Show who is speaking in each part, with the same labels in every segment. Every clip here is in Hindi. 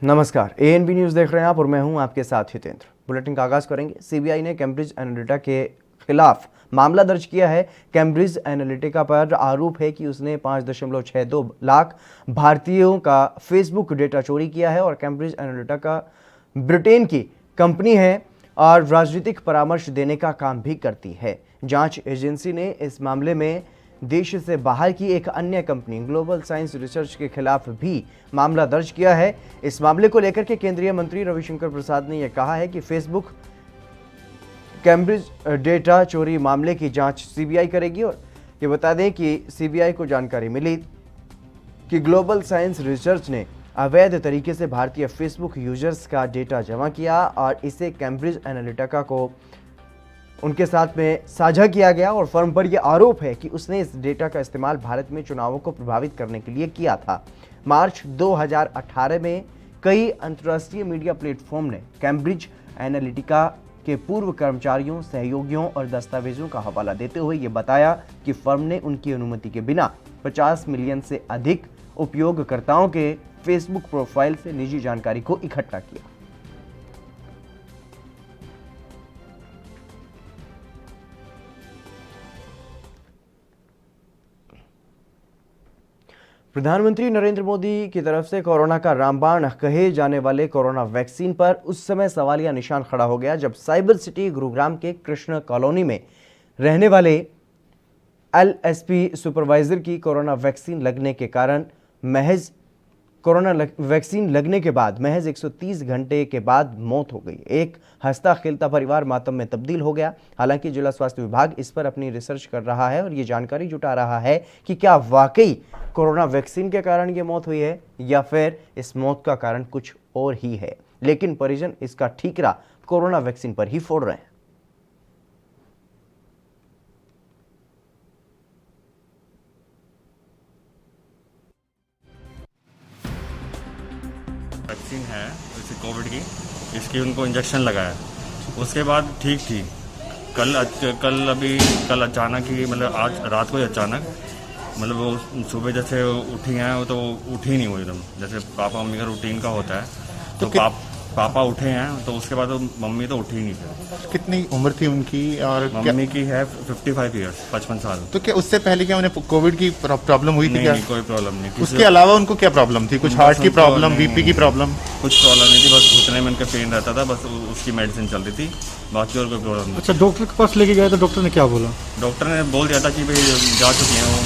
Speaker 1: नमस्कार, एएनबी न्यूज़ देख रहे हैं आप और मैं हूं आपके साथ हितेंद्र। बुलेटिन का आगाज करेंगे। सीबीआई ने कैम्ब्रिज एनालिटिका के खिलाफ मामला दर्ज किया है। कैम्ब्रिज एनालिटिका पर आरोप है कि उसने 5.62 लाख भारतीयों का फेसबुक डेटा चोरी किया है और कैम्ब्रिज एनालिटिका ब्रिटेन की कंपनी है और राजनीतिक परामर्श देने का काम भी करती है। जांच एजेंसी ने इस मामले में देश से बाहर की एक अन्य कंपनी ग्लोबल साइंस रिसर्च के खिलाफ भी मामला दर्ज किया है। इस मामले को लेकर के केंद्रीय मंत्री रविशंकर प्रसाद ने यह कहा है कि फेसबुक कैम्ब्रिज डेटा चोरी मामले की जांच सीबीआई करेगी। और ये बता दें कि सीबीआई को जानकारी मिली कि ग्लोबल साइंस रिसर्च ने अवैध तरीके से भारतीय फेसबुक यूजर्स का डेटा जमा किया और इसे कैम्ब्रिज एनालिटिका को उनके साथ में साझा किया गया और फर्म पर यह आरोप है कि उसने इस डेटा का इस्तेमाल भारत में चुनावों को प्रभावित करने के लिए किया था। मार्च 2018 में कई अंतर्राष्ट्रीय मीडिया प्लेटफॉर्म ने कैम्ब्रिज एनालिटिका के पूर्व कर्मचारियों, सहयोगियों और दस्तावेजों का हवाला देते हुए यह बताया कि फर्म ने उनकी अनुमति के बिना 50 मिलियन से अधिक उपयोगकर्ताओं के फेसबुक प्रोफाइल से निजी जानकारी को इकट्ठा किया। प्रधानमंत्री नरेंद्र मोदी की तरफ से कोरोना का रामबाण कहे जाने वाले कोरोना वैक्सीन पर उस समय सवालिया निशान खड़ा हो गया जब साइबर सिटी गुरुग्राम के कृष्ण कॉलोनी में रहने वाले एलएसपी सुपरवाइजर की कोरोना वैक्सीन लगने के बाद महज 130 घंटे के बाद मौत हो गई। एक हंसता खेलता परिवार मातम में तब्दील हो गया। हालांकि जिला स्वास्थ्य विभाग इस पर अपनी रिसर्च कर रहा है और ये जानकारी जुटा रहा है कि क्या वाकई कोरोना वैक्सीन के कारण ये मौत हुई है या फिर इस मौत का कारण कुछ और ही है। लेकिन परिजन इसका ठीकरा कोरोना वैक्सीन पर ही फोड़ रहे हैं।
Speaker 2: वैक्सीन है जैसे कोविड की, इसकी उनको इंजेक्शन लगाया, उसके बाद ठीक थी। कल अचानक ही, मतलब आज रात को ही अचानक, मतलब वो सुबह जैसे उठी हैं तो उठी नहीं हुई एकदम, जैसे पापा मम्मी का रूटीन का होता है तो पापा उठे हैं तो उसके बाद मम्मी तो उठी नहीं थी।
Speaker 3: कितनी उम्र थी उनकी? और
Speaker 2: मम्मी की है 55 ईयर्स, 55 साल।
Speaker 3: तो क्या उससे पहले क्या उन्हें कोविड की प्रॉब्लम हुई थी?
Speaker 2: नहीं,
Speaker 3: क्या
Speaker 2: नहीं, कोई प्रॉब्लम नहीं।
Speaker 3: उसके अलावा उनको क्या प्रॉब्लम थी? कुछ हार्ट की प्रॉब्लम, बीपी की प्रॉब्लम?
Speaker 2: कुछ प्रॉब्लम नहीं थी, बस घुटने में उनका पेन रहता था, बस उसकी मेडिसिन चल रही थी, बाकी और कोई प्रॉब्लम नहीं।
Speaker 4: अच्छा, डॉक्टर के पास लेके गए तो डॉक्टर ने क्या बोला?
Speaker 2: डॉक्टर ने बोल दिया था कि भाई जा चुकी हैं वो,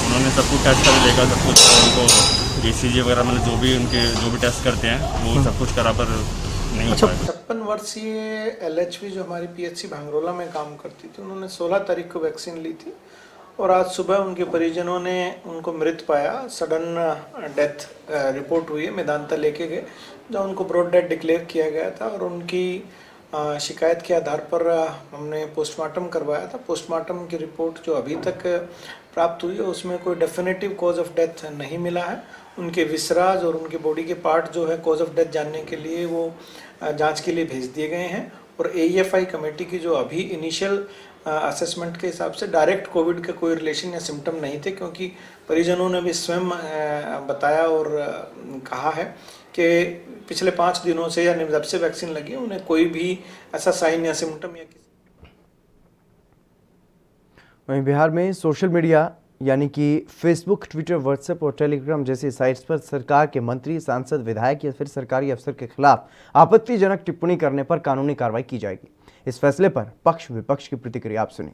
Speaker 2: उन्होंने सब कुछ टेस्ट कर देखा, सब कुछ उनको ईसीजी वगैरह, मतलब जो भी टेस्ट करते हैं वो सब कुछ करा पर नहीं।
Speaker 4: अच्छा,
Speaker 5: 56 वर्षीय एलएचवी जो हमारी पीएचसी भांगरोला में काम करती थी, उन्होंने 16 तारीख को वैक्सीन ली थी और आज सुबह उनके परिजनों ने उनको मृत पाया। सडन डेथ रिपोर्ट हुई है, मेदांता लेके गए जहाँ उनको ब्रॉड डेथ डिक्लेयर किया गया था और उनकी शिकायत के आधार पर हमने पोस्टमार्टम करवाया था। पोस्टमार्टम की रिपोर्ट जो अभी तक प्राप्त हुई है उसमें कोई डेफिनेटिव कॉज ऑफ डेथ नहीं मिला है। उनके विसराज और उनके बॉडी के पार्ट जो है कॉज ऑफ डेथ जानने के लिए वो जांच के लिए भेज दिए गए हैं और एईएफआई कमेटी की जो अभी इनिशियल असेसमेंट के हिसाब से डायरेक्ट कोविड का कोई रिलेशन या सिम्टम नहीं थे, क्योंकि परिजनों ने भी स्वयं बताया और कहा है कि पिछले 5 दिनों से या जब से वैक्सीन लगी उन्हें कोई भी ऐसा साइन या सिम्टम या किसी।
Speaker 1: वहीं बिहार में सोशल मीडिया यानी कि फेसबुक, ट्विटर, व्हाट्सएप और टेलीग्राम जैसी साइट्स पर सरकार के मंत्री, सांसद, विधायक या फिर सरकारी अफसर के खिलाफ आपत्तिजनक टिप्पणी करने पर कानूनी कार्रवाई की जाएगी। इस फैसले पर पक्ष विपक्ष की प्रतिक्रिया आप सुनिए।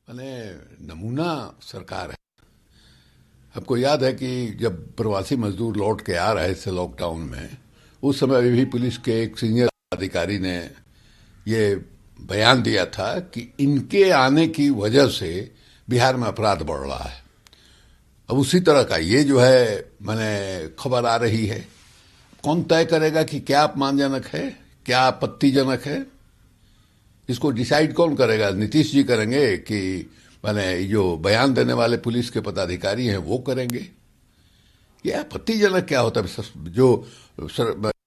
Speaker 6: नमूना सरकार है। आपको याद है कि जब प्रवासी मजदूर लौट के आ रहे थे लॉकडाउन में, उस समय भी पुलिस के एक सीनियर अधिकारी ने ये बयान दिया था कि इनके आने की वजह से बिहार में अपराध बढ़ रहा है। अब उसी तरह का ये जो है खबर आ रही है। कौन तय करेगा कि क्या अपमानजनक है, क्या आपत्तिजनक है? इसको डिसाइड कौन करेगा? नीतीश जी करेंगे कि जो बयान देने वाले पुलिस के पदाधिकारी हैं वो करेंगे? ये आपत्तिजनक क्या होता है? जो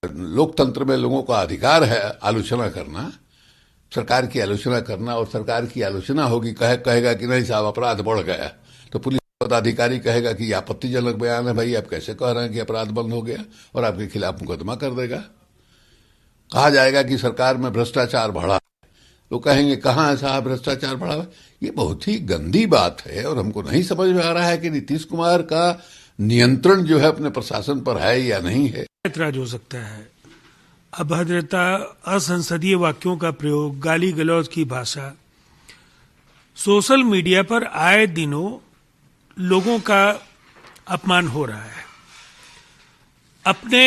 Speaker 6: लोकतंत्र में लोगों का अधिकार है आलोचना करना, सरकार की आलोचना करना, और सरकार की आलोचना होगी, कहेगा कि नहीं साहब अपराध बढ़ गया, तो पुलिस पदाधिकारी कहेगा कि ये आपत्तिजनक बयान है भाई, आप कैसे कह रहे हैं कि अपराध बंद हो गया, और आपके खिलाफ मुकदमा कर देगा। कहा जाएगा कि सरकार में भ्रष्टाचार बढ़ा, तो कहेंगे कहाँ है साहब भ्रष्टाचार बढ़ा है। ये बहुत ही गंदी बात है और हमको नहीं समझ में आ रहा है कि नीतीश कुमार का नियंत्रण जो है अपने प्रशासन पर है या नहीं है।
Speaker 7: ऐतराज हो सकता है। अभद्रता, असंसदीय वाक्यों का प्रयोग, गाली गलौज की भाषा, सोशल मीडिया पर आए दिनों लोगों का अपमान हो रहा है। अपने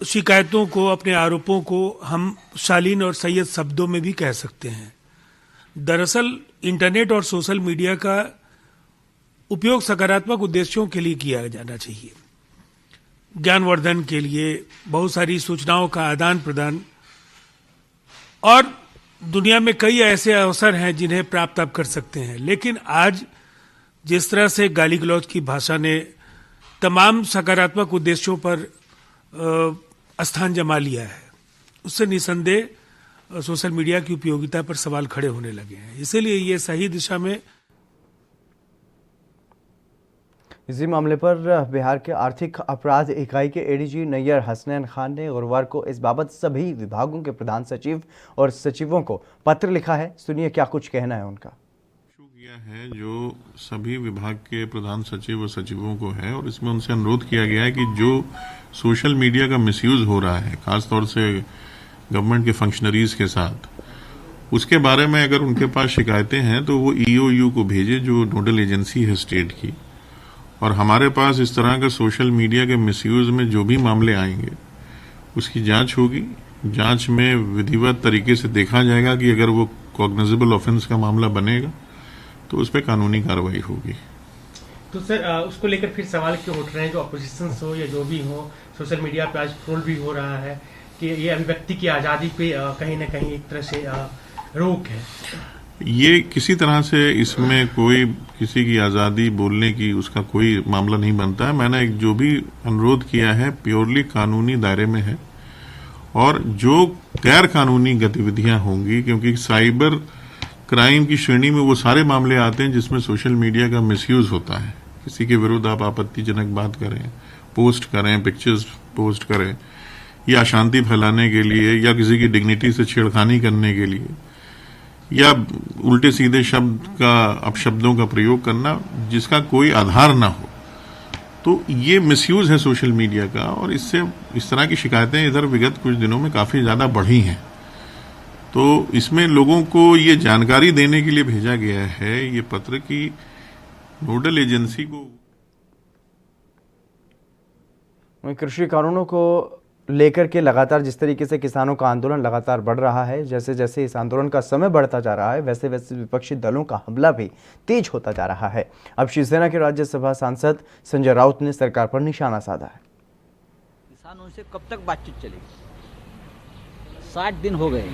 Speaker 7: शिकायतों को, अपने आरोपों को हम शालीन और सैयद शब्दों में भी कह सकते हैं। दरअसल इंटरनेट और सोशल मीडिया का उपयोग सकारात्मक उद्देश्यों के लिए किया जाना चाहिए। ज्ञानवर्धन के लिए, बहुत सारी सूचनाओं का आदान प्रदान, और दुनिया में कई ऐसे अवसर हैं जिन्हें प्राप्त आप कर सकते हैं। लेकिन आज जिस तरह से गाली गलौज की भाषा ने तमाम सकारात्मक उद्देश्यों पर स्थान जमा लिया है, उससे निसंदेह सोशल मीडिया की उपयोगिता पर सवाल खड़े होने लगे हैं। इसीलिए ये सही दिशा में।
Speaker 1: इसी मामले पर बिहार के आर्थिक अपराध इकाई के एडीजी नैयर हसनैन खान ने गुरुवार को इस बाबत सभी विभागों के प्रधान सचिव और सचिवों को पत्र लिखा है। सुनिए क्या कुछ कहना है उनका।
Speaker 3: किया है जो सभी विभाग के प्रधान सचिव और सचिवों को है, और इसमें उनसे अनुरोध किया गया है कि जो सोशल मीडिया का मिसयूज हो रहा है खासतौर से गवर्नमेंट के फंक्शनरीज के साथ, उसके बारे में अगर उनके पास शिकायतें हैं तो वो ईओयू को भेजे, जो नोडल एजेंसी है स्टेट की। और हमारे पास इस तरह का सोशल मीडिया के मिसयूज में जो भी मामले आएंगे उसकी जांच होगी। जांच में विधिवत तरीके से देखा जाएगा कि अगर वो कॉग्निजेबल ऑफेंस का मामला बनेगा तो उस पर कानूनी कार्रवाई होगी।
Speaker 8: तो सर उसको लेकर फिर सवाल क्यों उठ रहे हैं, जो अपोजिशन हो या जो भी हो, सोशल मीडिया पे आज ट्रोल भी हो रहा है कि ये अभिव्यक्ति की आज़ादी पे कहीं ना कहीं एक तरह से रोक है।
Speaker 3: ये किसी तरह से इसमें कोई किसी की आज़ादी बोलने की उसका कोई मामला नहीं बनता है। मैंने एक जो भी अनुरोध किया है प्योरली कानूनी दायरे में है, और जो गैर कानूनी गतिविधियां होंगी, क्योंकि साइबर क्राइम की श्रेणी में वो सारे मामले आते हैं जिसमें सोशल मीडिया का मिसयूज होता है। किसी के विरुद्ध आप आपत्तिजनक बात करें, पोस्ट करें, पिक्चर्स पोस्ट करें, या अशांति फैलाने के लिए, या किसी की डिग्निटी से छेड़खानी करने के लिए, या उल्टे सीधे शब्द का अपशब्दों का प्रयोग करना जिसका कोई आधार ना हो, तो ये मिसयूज है सोशल मीडिया का। और इससे इस तरह की शिकायतें इधर विगत कुछ दिनों में काफी ज्यादा बढ़ी हैं। तो इसमें लोगों को ये जानकारी देने के लिए भेजा गया है ये पत्र की नोडल एजेंसी को।
Speaker 1: कृषि कानूनों को लेकर के लगातार जिस तरीके से किसानों का आंदोलन लगातार बढ़ रहा है, जैसे जैसे इस आंदोलन का समय बढ़ता जा रहा है, वैसे वैसे विपक्षी दलों का हमला भी तेज होता जा रहा है। अब शिवसेना के राज्यसभा सांसद संजय राउत ने सरकार पर निशाना साधा है।
Speaker 9: किसानों से कब तक बातचीत चलेगी? 60 दिन हो गए,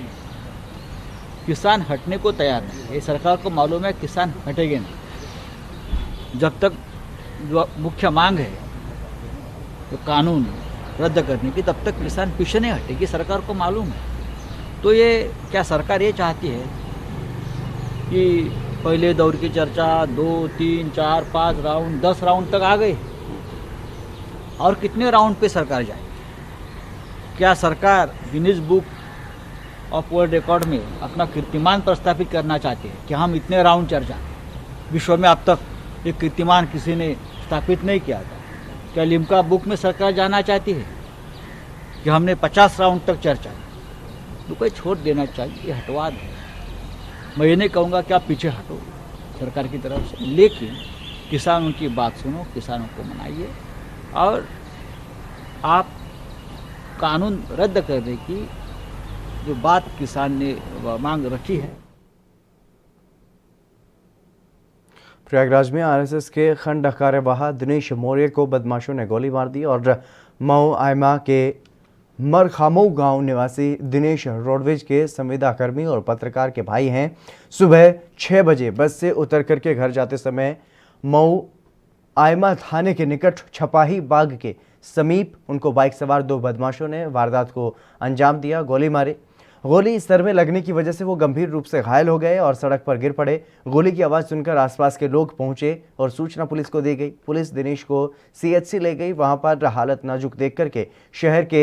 Speaker 9: किसान हटने को तैयार नहीं। ये सरकार को मालूम है किसान हटेंगे नहीं। जब तक जो मुख्य मांग है तो कानून रद्द करने की, तब तक किसान पीछे नहीं हटेगी, सरकार को मालूम है। तो ये क्या सरकार ये चाहती है कि पहले दौर की चर्चा 2, 3, 4, 5 राउंड, 10 राउंड तक आ गए, और कितने राउंड पे सरकार जाए? क्या सरकार Guinness book of world record में अपना कीर्तिमान प्रस्थापित करना चाहते हैं कि हम इतने राउंड चर्चा? विश्व में अब तक ये कीर्तिमान किसी ने स्थापित नहीं किया था। क्या लिम्का बुक में सरकार जाना चाहती है कि हमने 50 राउंड तक चर्चा? तो कोई छोड़ देना चाहिए, ये हटवा दे। मैं ये नहीं कहूँगा कि आप पीछे हटो सरकार की तरफ से, लेकिन किसानों की बात सुनो, किसानों को मनाइए, और आप कानून रद्द करने की जो बात किसान ने मांग रखी है।
Speaker 1: प्रयागराज में आरएसएस के खंड कार्यवाह दिनेश मौर्य को बदमाशों ने गोली मार दी और मऊ आयमा के मरखामऊ गांव निवासी दिनेश रोडवेज के संविदा कर्मी और पत्रकार के भाई हैं। सुबह 6 बजे बस से उतर करके घर जाते समय मऊ आयमा थाने के निकट छपाही बाग के समीप उनको बाइक सवार 2 बदमाशों ने वारदात को अंजाम दिया, गोली मारी। गोली सर में लगने की वजह से वो गंभीर रूप से घायल हो गए और सड़क पर गिर पड़े। गोली की आवाज़ सुनकर आसपास के लोग पहुंचे और सूचना पुलिस को दी गई। पुलिस दिनेश को CHC ले गई। वहां पर हालत नाजुक देख करके शहर के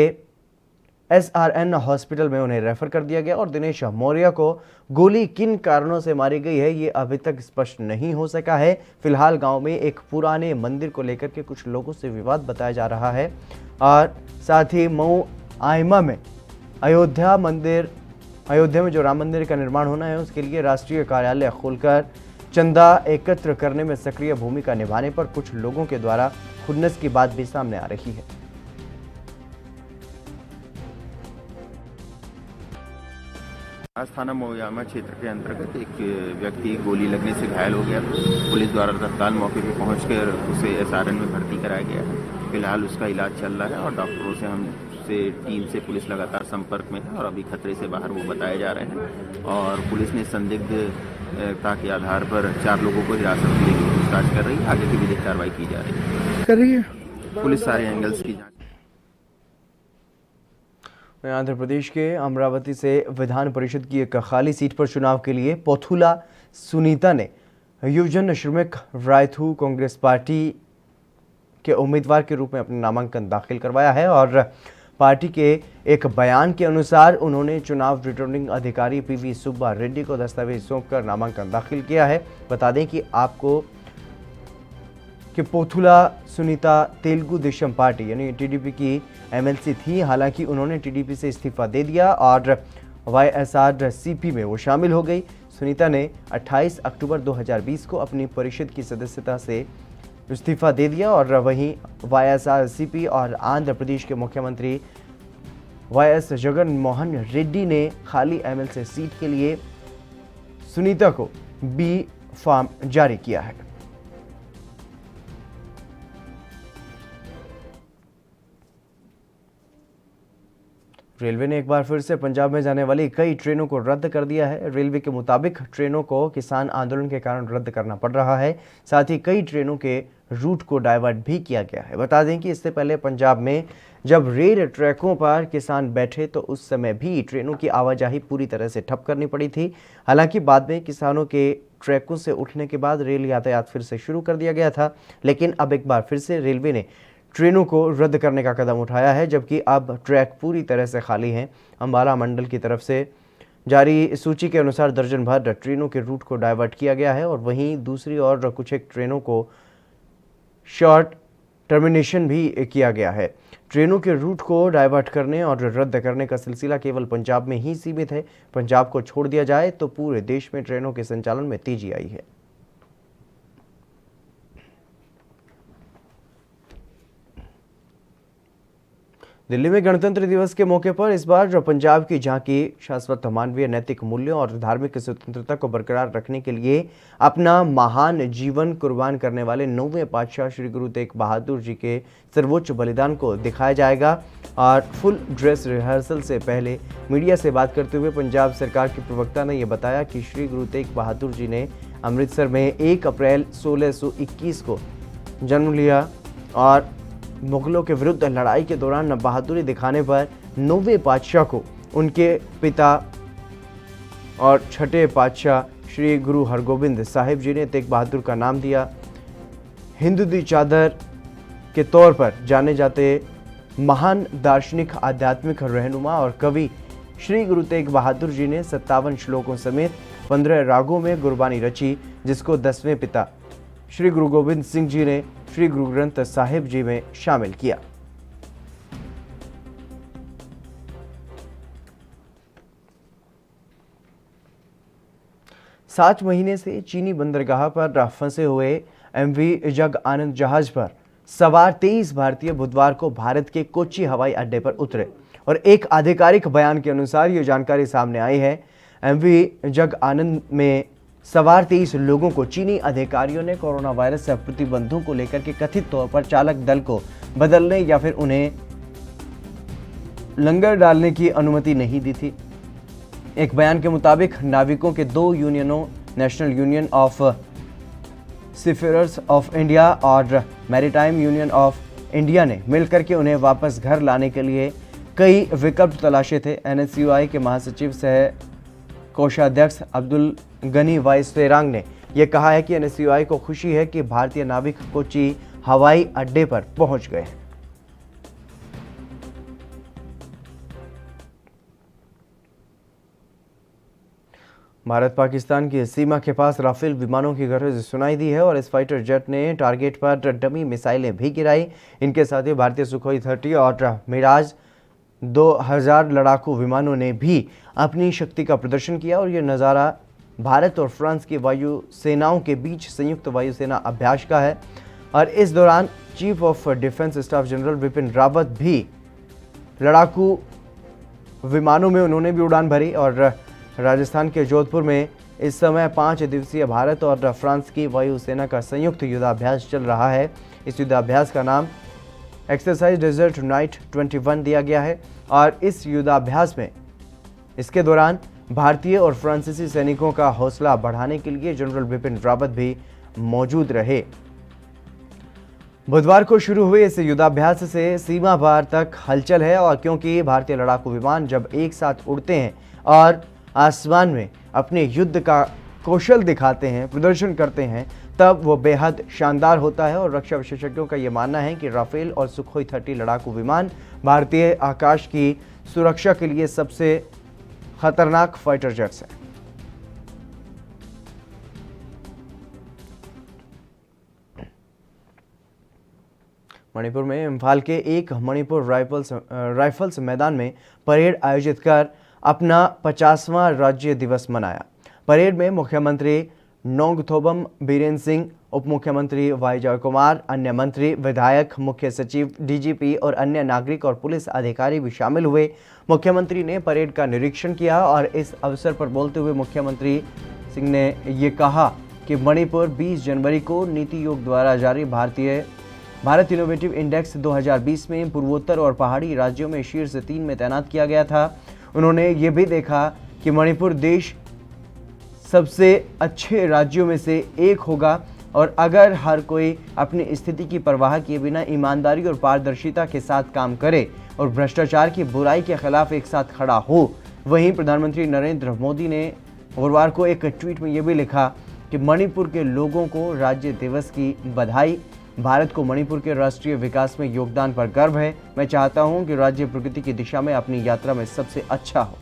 Speaker 1: SRN हॉस्पिटल में उन्हें रेफर कर दिया गया और दिनेश मौर्य को गोली किन कारणों से मारी गई है ये अभी तक स्पष्ट नहीं हो सका है। फिलहाल गांव में एक पुराने मंदिर को लेकर के कुछ लोगों से विवाद बताया जा रहा है और साथ ही मऊ आइमा में अयोध्या में जो राम मंदिर का निर्माण होना है उसके लिए राष्ट्रीय कार्यालय खोलकर चंदा एकत्र करने में सक्रिय भूमिका निभाने पर कुछ लोगों के द्वारा खुन्नस की बात भी सामने आ रही है।
Speaker 10: आज थाना मोयामा क्षेत्र के अंतर्गत एक व्यक्ति गोली लगने से घायल हो गया। पुलिस द्वारा तत्काल मौके पर पहुंचकर उसे SRN में भर्ती कराया गया है। फिलहाल उसका इलाज चल रहा है और डॉक्टरों से टीम से पुलिस लगातार संपर्क में है और अभी खतरे से बाहर वो बताए जा रहे हैं और पुलिस ने संदिग्धता के आधार पर 4 लोगों को हिरासत में लेकर पूछताछ कर रही है। आगे की विधिक कार्रवाई की जा रही है। पुलिस सारे एंगल्स की जांच।
Speaker 1: आंध्र प्रदेश के अमरावती से विधान परिषद की एक खाली सीट पर चुनाव के लिए पोथुला सुनीता ने युवजन श्रमिक रायथू कांग्रेस पार्टी के उम्मीदवार के रूप में अपना नामांकन दाखिल करवाया है और पार्टी के एक बयान के अनुसार उन्होंने चुनाव रिटर्निंग अधिकारी PV सुब्बा रेड्डी को दस्तावेज सौंपकर नामांकन दाखिल किया है। बता दें कि आपको कि पोथुला सुनीता तेलुगु देशम पार्टी यानी TDP की MLC थी। हालांकि उन्होंने TDP से इस्तीफा दे दिया और YSRCP में वो शामिल हो गई। सुनीता ने 28 अक्टूबर 2020 को अपनी परिषद की सदस्यता से इस्तीफा दे दिया और वहीं YSRCP और आंध्र प्रदेश के मुख्यमंत्री YS जगन मोहन रेड्डी ने खाली MLC सीट के लिए सुनीता को B फॉर्म जारी किया है। रेलवे ने एक बार फिर से पंजाब में जाने वाली कई ट्रेनों को रद्द कर दिया है। रेलवे के मुताबिक ट्रेनों को किसान आंदोलन के कारण रद्द करना पड़ रहा है। साथ ही कई ट्रेनों के रूट को डाइवर्ट भी किया गया है। बता दें कि इससे पहले पंजाब में जब रेल ट्रैकों पर किसान बैठे तो उस समय भी ट्रेनों की आवाजाही पूरी तरह से ठप करनी पड़ी थी। हालांकि बाद में किसानों के ट्रैकों से उठने के बाद रेल यातायात फिर से शुरू कर दिया गया था, लेकिन अब एक बार फिर से रेलवे ने ट्रेनों को रद्द करने का कदम उठाया है, जबकि अब ट्रैक पूरी तरह से खाली हैं। अंबाला मंडल की तरफ से जारी सूची के अनुसार दर्जन भर ट्रेनों के रूट को डाइवर्ट किया गया है और वहीं दूसरी ओर कुछ एक ट्रेनों को शॉर्ट टर्मिनेशन भी किया गया है। ट्रेनों के रूट को डाइवर्ट करने और रद्द करने का सिलसिला केवल पंजाब में ही सीमित है। पंजाब को छोड़ दिया जाए तो पूरे देश में ट्रेनों के संचालन में तेजी आई है। दिल्ली में गणतंत्र दिवस के मौके पर इस बार पंजाब की झांकी शाश्वत मानवीय नैतिक मूल्यों और धार्मिक स्वतंत्रता को बरकरार रखने के लिए अपना महान जीवन कुर्बान करने वाले 9वें पातशाह श्री गुरु तेग बहादुर जी के सर्वोच्च बलिदान को दिखाया जाएगा। और फुल ड्रेस रिहर्सल से पहले मीडिया से बात करते हुए पंजाब सरकार के प्रवक्ता ने यह बताया कि श्री गुरु तेग बहादुर जी ने अमृतसर में 1 अप्रैल 1621 को जन्म लिया और मुगलों के विरुद्ध लड़ाई के दौरान बहादुरी दिखाने पर 9वें पातशाह को उनके पिता और छठे पातशाह श्री गुरु हरगोबिंद साहिब जी ने तेग बहादुर का नाम दिया। हिंदू दी चादर के तौर पर जाने जाते महान दार्शनिक, आध्यात्मिक रहनुमा और कवि श्री गुरु तेग बहादुर जी ने 57 श्लोकों समेत 15 रागों में गुरबानी रची, जिसको 10वें पिता श्री गुरु गोबिंद सिंह जी ने श्री गुरु ग्रंथ साहिब जी में शामिल किया। सात महीने से चीनी बंदरगाह पर फंसे हुए MV जग आनंद जहाज पर सवार 23 भारतीय बुधवार को भारत के कोच्चि हवाई अड्डे पर उतरे और एक आधिकारिक बयान के अनुसार ये जानकारी सामने आई है। MV जग आनंद में सवार 23 लोगों को चीनी अधिकारियों ने कोरोना वायरस से प्रतिबंधों को लेकर के कथित तौर पर चालक दल को बदलने या फिर उन्हें लंगर डालने की अनुमति नहीं दी थी। एक बयान के मुताबिक नाविकों के 2 यूनियनों National Union of Seafarers of India और मैरीटाइम यूनियन ऑफ इंडिया ने मिलकर के उन्हें वापस घर लाने के लिए कई विकल्प तलाशे थे। NSUI के महासचिव सह कोषाध्यक्ष अब्दुल गनी वाइसरेंग ने यह कहा है कि NSUI को खुशी है कि भारतीय नाविक कोच्चि हवाई अड्डे पर पहुंच गए हैं। भारत पाकिस्तान की सीमा के पास राफेल विमानों की गरज सुनाई दी है और इस फाइटर जेट ने टारगेट पर डमी मिसाइलें भी गिराई। इनके साथ ही भारतीय सुखोई 30 और मिराज 2000 लड़ाकू विमानों ने भी अपनी शक्ति का प्रदर्शन किया और ये नज़ारा भारत और फ्रांस की वायु सेनाओं के बीच संयुक्त वायुसेना अभ्यास का है। और इस दौरान chief of defence staff general Bipin Rawat भी लड़ाकू विमानों में उन्होंने भी उड़ान भरी। और राजस्थान के जोधपुर में इस समय 5 दिवसीय भारत और फ्रांस की वायुसेना का संयुक्त युद्धाभ्यास चल रहा है। इस युद्धाभ्यास का नाम एक्सरसाइज डेजर्ट नाइट 21 दिया गया है और इस युद्धाभ्यास में इसके दौरान भारतीय और फ्रांसीसी सैनिकों का हौसला बढ़ाने के लिए जनरल बिपिन रावत भी मौजूद रहे। बुधवार को शुरू हुए इस युद्धाभ्यास से सीमा पार तक हलचल है और क्योंकि भारतीय लड़ाकू विमान जब एक साथ उड़ते हैं और आसमान में अपने युद्ध का कौशल दिखाते हैं, प्रदर्शन करते हैं, तब वो बेहद शानदार होता है। और रक्षा विशेषज्ञों का ये मानना है कि राफेल और सुखोई 30 लड़ाकू विमान भारतीय आकाश की सुरक्षा के लिए सबसे खतरनाक फाइटर जेट्स हैं। मणिपुर में इम्फाल के एक मणिपुर राइफल्स मैदान में परेड आयोजित कर अपना 50वां राज्य दिवस मनाया। परेड में मुख्यमंत्री नोंगथोबम बीरेन सिंह, उप मुख्यमंत्री वाई जयकुमार, अन्य मंत्री, विधायक, मुख्य सचिव, DGP और अन्य नागरिक और पुलिस अधिकारी भी शामिल हुए। मुख्यमंत्री ने परेड का निरीक्षण किया और इस अवसर पर बोलते हुए मुख्यमंत्री सिंह ने ये कहा कि मणिपुर 20 जनवरी को नीति आयोग द्वारा जारी भारत इनोवेटिव इंडेक्स 2020 में पूर्वोत्तर और पहाड़ी राज्यों में शीर्ष 3 में तैनात किया गया था। उन्होंने ये भी देखा कि मणिपुर देश सबसे अच्छे राज्यों में से एक होगा और अगर हर कोई अपनी स्थिति की परवाह किए बिना ईमानदारी और पारदर्शिता के साथ काम करे और भ्रष्टाचार की बुराई के खिलाफ एक साथ खड़ा हो। वहीं प्रधानमंत्री नरेंद्र मोदी ने गुरुवार को एक ट्वीट में यह भी लिखा कि मणिपुर के लोगों को राज्य दिवस की बधाई। भारत को मणिपुर के राष्ट्रीय विकास में योगदान पर गर्व है। मैं चाहता हूं कि राज्य प्रगति की दिशा में अपनी यात्रा में सबसे अच्छा हो।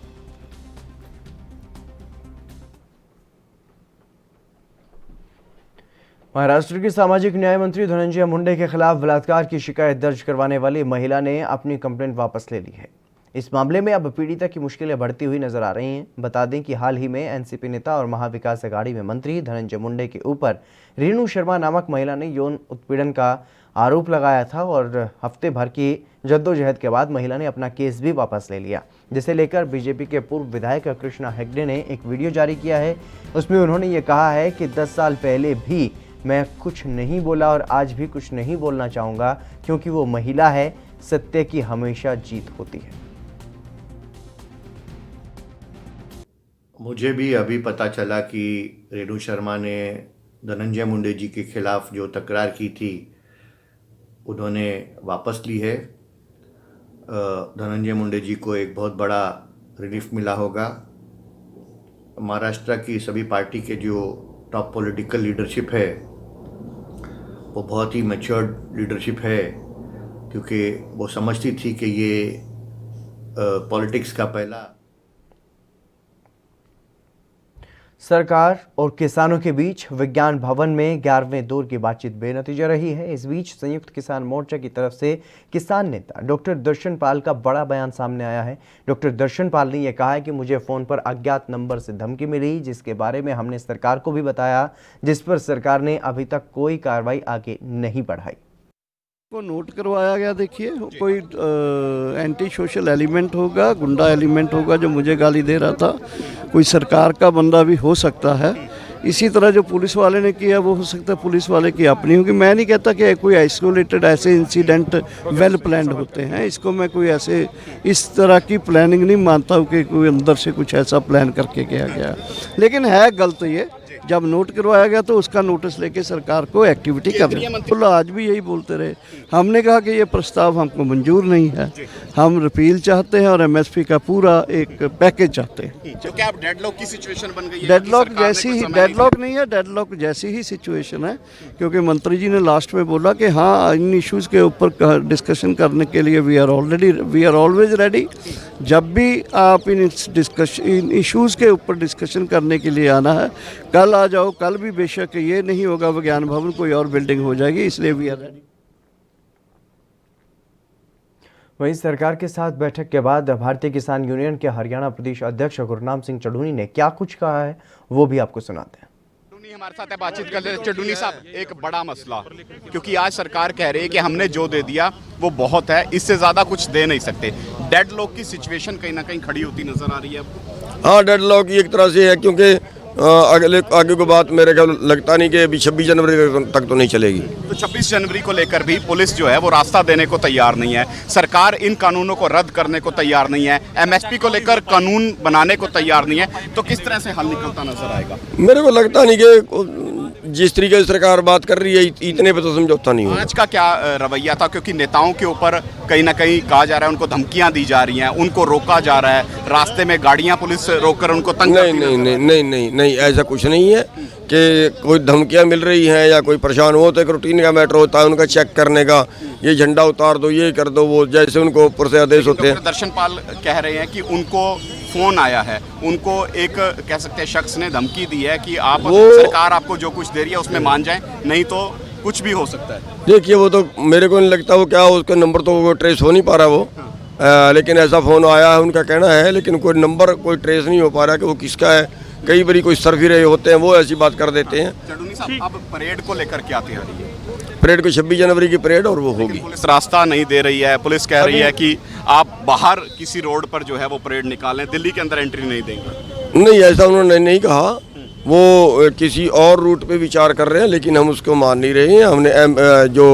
Speaker 1: महाराष्ट्र की सामाजिक न्याय मंत्री धनंजय मुंडे के खिलाफ बलात्कार की शिकायत दर्ज करवाने वाली महिला ने अपनी कंप्लेंट वापस ले ली है। इस मामले में अब पीड़िता की मुश्किलें बढ़ती हुई नजर आ रही हैं। बता दें कि हाल ही में एनसीपी नेता और महाविकास अघाड़ी में मंत्री धनंजय मुंडे के ऊपर रेणु शर्मा नामक महिला ने यौन उत्पीड़न का आरोप लगाया था और हफ्ते भर की जद्दोजहद के बाद महिला ने अपना केस भी वापस ले लिया, जिसे लेकर बीजेपी के पूर्व विधायक कृष्णा हेगड़े ने एक वीडियो जारी किया है। उसमें उन्होंने ये कहा है कि 10 साल पहले भी मैं कुछ नहीं बोला और आज भी कुछ नहीं बोलना चाहूँगा, क्योंकि वो महिला है, सत्य की हमेशा जीत होती है।
Speaker 11: मुझे भी अभी पता चला कि रेणु शर्मा ने धनंजय मुंडे जी के खिलाफ जो तकरार की थी उन्होंने वापस ली है। धनंजय मुंडे जी को एक बहुत बड़ा रिलीफ मिला होगा। महाराष्ट्र की सभी पार्टी के जो टॉप पॉलिटिकल लीडरशिप है वो बहुत ही मैच्योर्ड लीडरशिप है, क्योंकि वो समझती थी कि ये पॉलिटिक्स का पहला।
Speaker 1: सरकार और किसानों के बीच विज्ञान भवन में 11वें दौर की बातचीत बेनतीजा रही है। इस बीच संयुक्त किसान मोर्चा की तरफ से किसान नेता डॉक्टर दर्शन पाल का बड़ा बयान सामने आया है। डॉक्टर दर्शन पाल ने यह कहा है कि मुझे फ़ोन पर अज्ञात नंबर से धमकी मिली, जिसके बारे में हमने सरकार को भी बताया, जिस पर सरकार ने अभी तक कोई कार्रवाई आगे नहीं बढ़ाई।
Speaker 12: को नोट करवाया गया। देखिए, कोई एंटी सोशल एलिमेंट होगा, गुंडा एलिमेंट होगा जो मुझे गाली दे रहा था। कोई सरकार का बंदा भी हो सकता है। इसी तरह जो पुलिस वाले ने किया वो हो सकता है पुलिस वाले की अपनी होगी। मैं नहीं कहता कि कोई आइसोलेटेड ऐसे इंसिडेंट वेल प्लान्ड होते हैं। इसको मैं कोई ऐसे इस तरह की प्लानिंग नहीं मानता हूँ कि कोई अंदर से कुछ ऐसा प्लान करके किया गया, लेकिन है गलत ये जब नोट करवाया गया तो उसका नोटिस लेके सरकार को एक्टिविटी करनी। तो आज भी यही बोलते रहे, हमने कहा कि ये प्रस्ताव हमको मंजूर नहीं है, हम रिपील चाहते हैं और एमएसपी का पूरा एक पैकेज चाहते हैं।
Speaker 13: तो क्या अब डेडलॉक की सिचुएशन बन गई है?
Speaker 12: डेडलॉक जैसी ही, डेडलॉक नहीं है, डेडलॉक जैसी ही सिचुएशन है, क्योंकि मंत्री जी ने लास्ट में बोला कि हाँ इन इश्यूज़ के ऊपर डिस्कशन करने के लिए वी आर ऑलवेज रेडी। जब भी आप इन इश्यूज़ के ऊपर डिस्कशन करने के लिए आना है, कल आ जाओ, कल भी बेशक ये नहीं होगा विज्ञान भवन, कोई और बिल्डिंग हो जाएगी, इसलिए वी आर रेडी।
Speaker 1: वहीं सरकार के साथ बैठक के बाद भारतीय किसान यूनियन के हरियाणा प्रदेश अध्यक्ष गुरनाम सिंह चढ़ूनी ने क्या कुछ कहा है वो भी आपको सुनाते हैं।
Speaker 13: हमारे साथ है, बातचीत कर रहे हैं। चढ़ूनी साहब, एक बड़ा मसला, क्योंकि आज सरकार कह रही है कि हमने जो दे दिया वो बहुत है, इससे ज्यादा कुछ दे नहीं सकते। डेडलॉक की सिचुएशन कहीं ना कहीं खड़ी होती नजर आ रही है।
Speaker 14: हाँ, डेडलॉक एक तरह से है, क्योंकि आगे को बात मेरे ख्याल लगता नहीं कि अभी 26 जनवरी तक तो नहीं चलेगी।
Speaker 13: तो 26 जनवरी को लेकर भी पुलिस जो है वो रास्ता देने को तैयार नहीं है, सरकार इन कानूनों को रद्द करने को तैयार नहीं है, एमएसपी को लेकर कानून बनाने को तैयार नहीं है, तो किस तरह से हल निकलता नजर आएगा?
Speaker 14: मेरे को लगता नहीं कि जिस तरीके से सरकार बात कर रही है इतने पे तो समझौता नहीं होगा।
Speaker 13: आज का क्या रवैया था, क्योंकि नेताओं के ऊपर कहीं ना कहीं कहा जा रहा है उनको धमकियां दी जा रही हैं, उनको रोका जा रहा है, रास्ते में गाड़ियां पुलिस रोककर उनको तंग
Speaker 14: नहीं, ऐसा कुछ नहीं है कि कोई धमकियां मिल रही हैं या कोई परेशान हो, तो एक रूटीन का मैटर होता है उनका चेक करने का, ये झंडा उतार दो, ये कर दो, वो जैसे उनको ऊपर से आदेश होते हैं।
Speaker 13: दर्शनपाल कह रहे हैं कि उनको फोन आया है, उनको एक कह सकते हैं शख्स ने धमकी दी है कि आप सरकार आपको जो कुछ दे रही है उसमें मान जाएं, नहीं तो कुछ भी हो सकता है।
Speaker 14: देखिए, वो तो मेरे को नहीं लगता वो क्या, उसका नंबर तो वो ट्रेस हो नहीं पा रहा वो, लेकिन ऐसा फ़ोन आया है उनका कहना है, लेकिन कोई नंबर कोई ट्रेस नहीं हो पा रहा कि वो किसका है। कई बारी कोई सरफिरे होते हैं वो ऐसी बात कर देते हैं।
Speaker 13: चढ़ूनी साहब, अब परेड को लेकर क्या तैयारी है?
Speaker 14: परेड को 26 जनवरी की परेड और वो होगी।
Speaker 13: पुलिस रास्ता नहीं दे रही है, पुलिस कह रही है कि आप बाहर किसी रोड पर जो है वो परेड निकालें, दिल्ली के अंदर एंट्री नहीं देंगे।
Speaker 14: नहीं, ऐसा उन्होंने नहीं कहा, वो किसी और रूट पे विचार कर रहे हैं, लेकिन हम उसको मान नहीं रहे हैं। हमने जो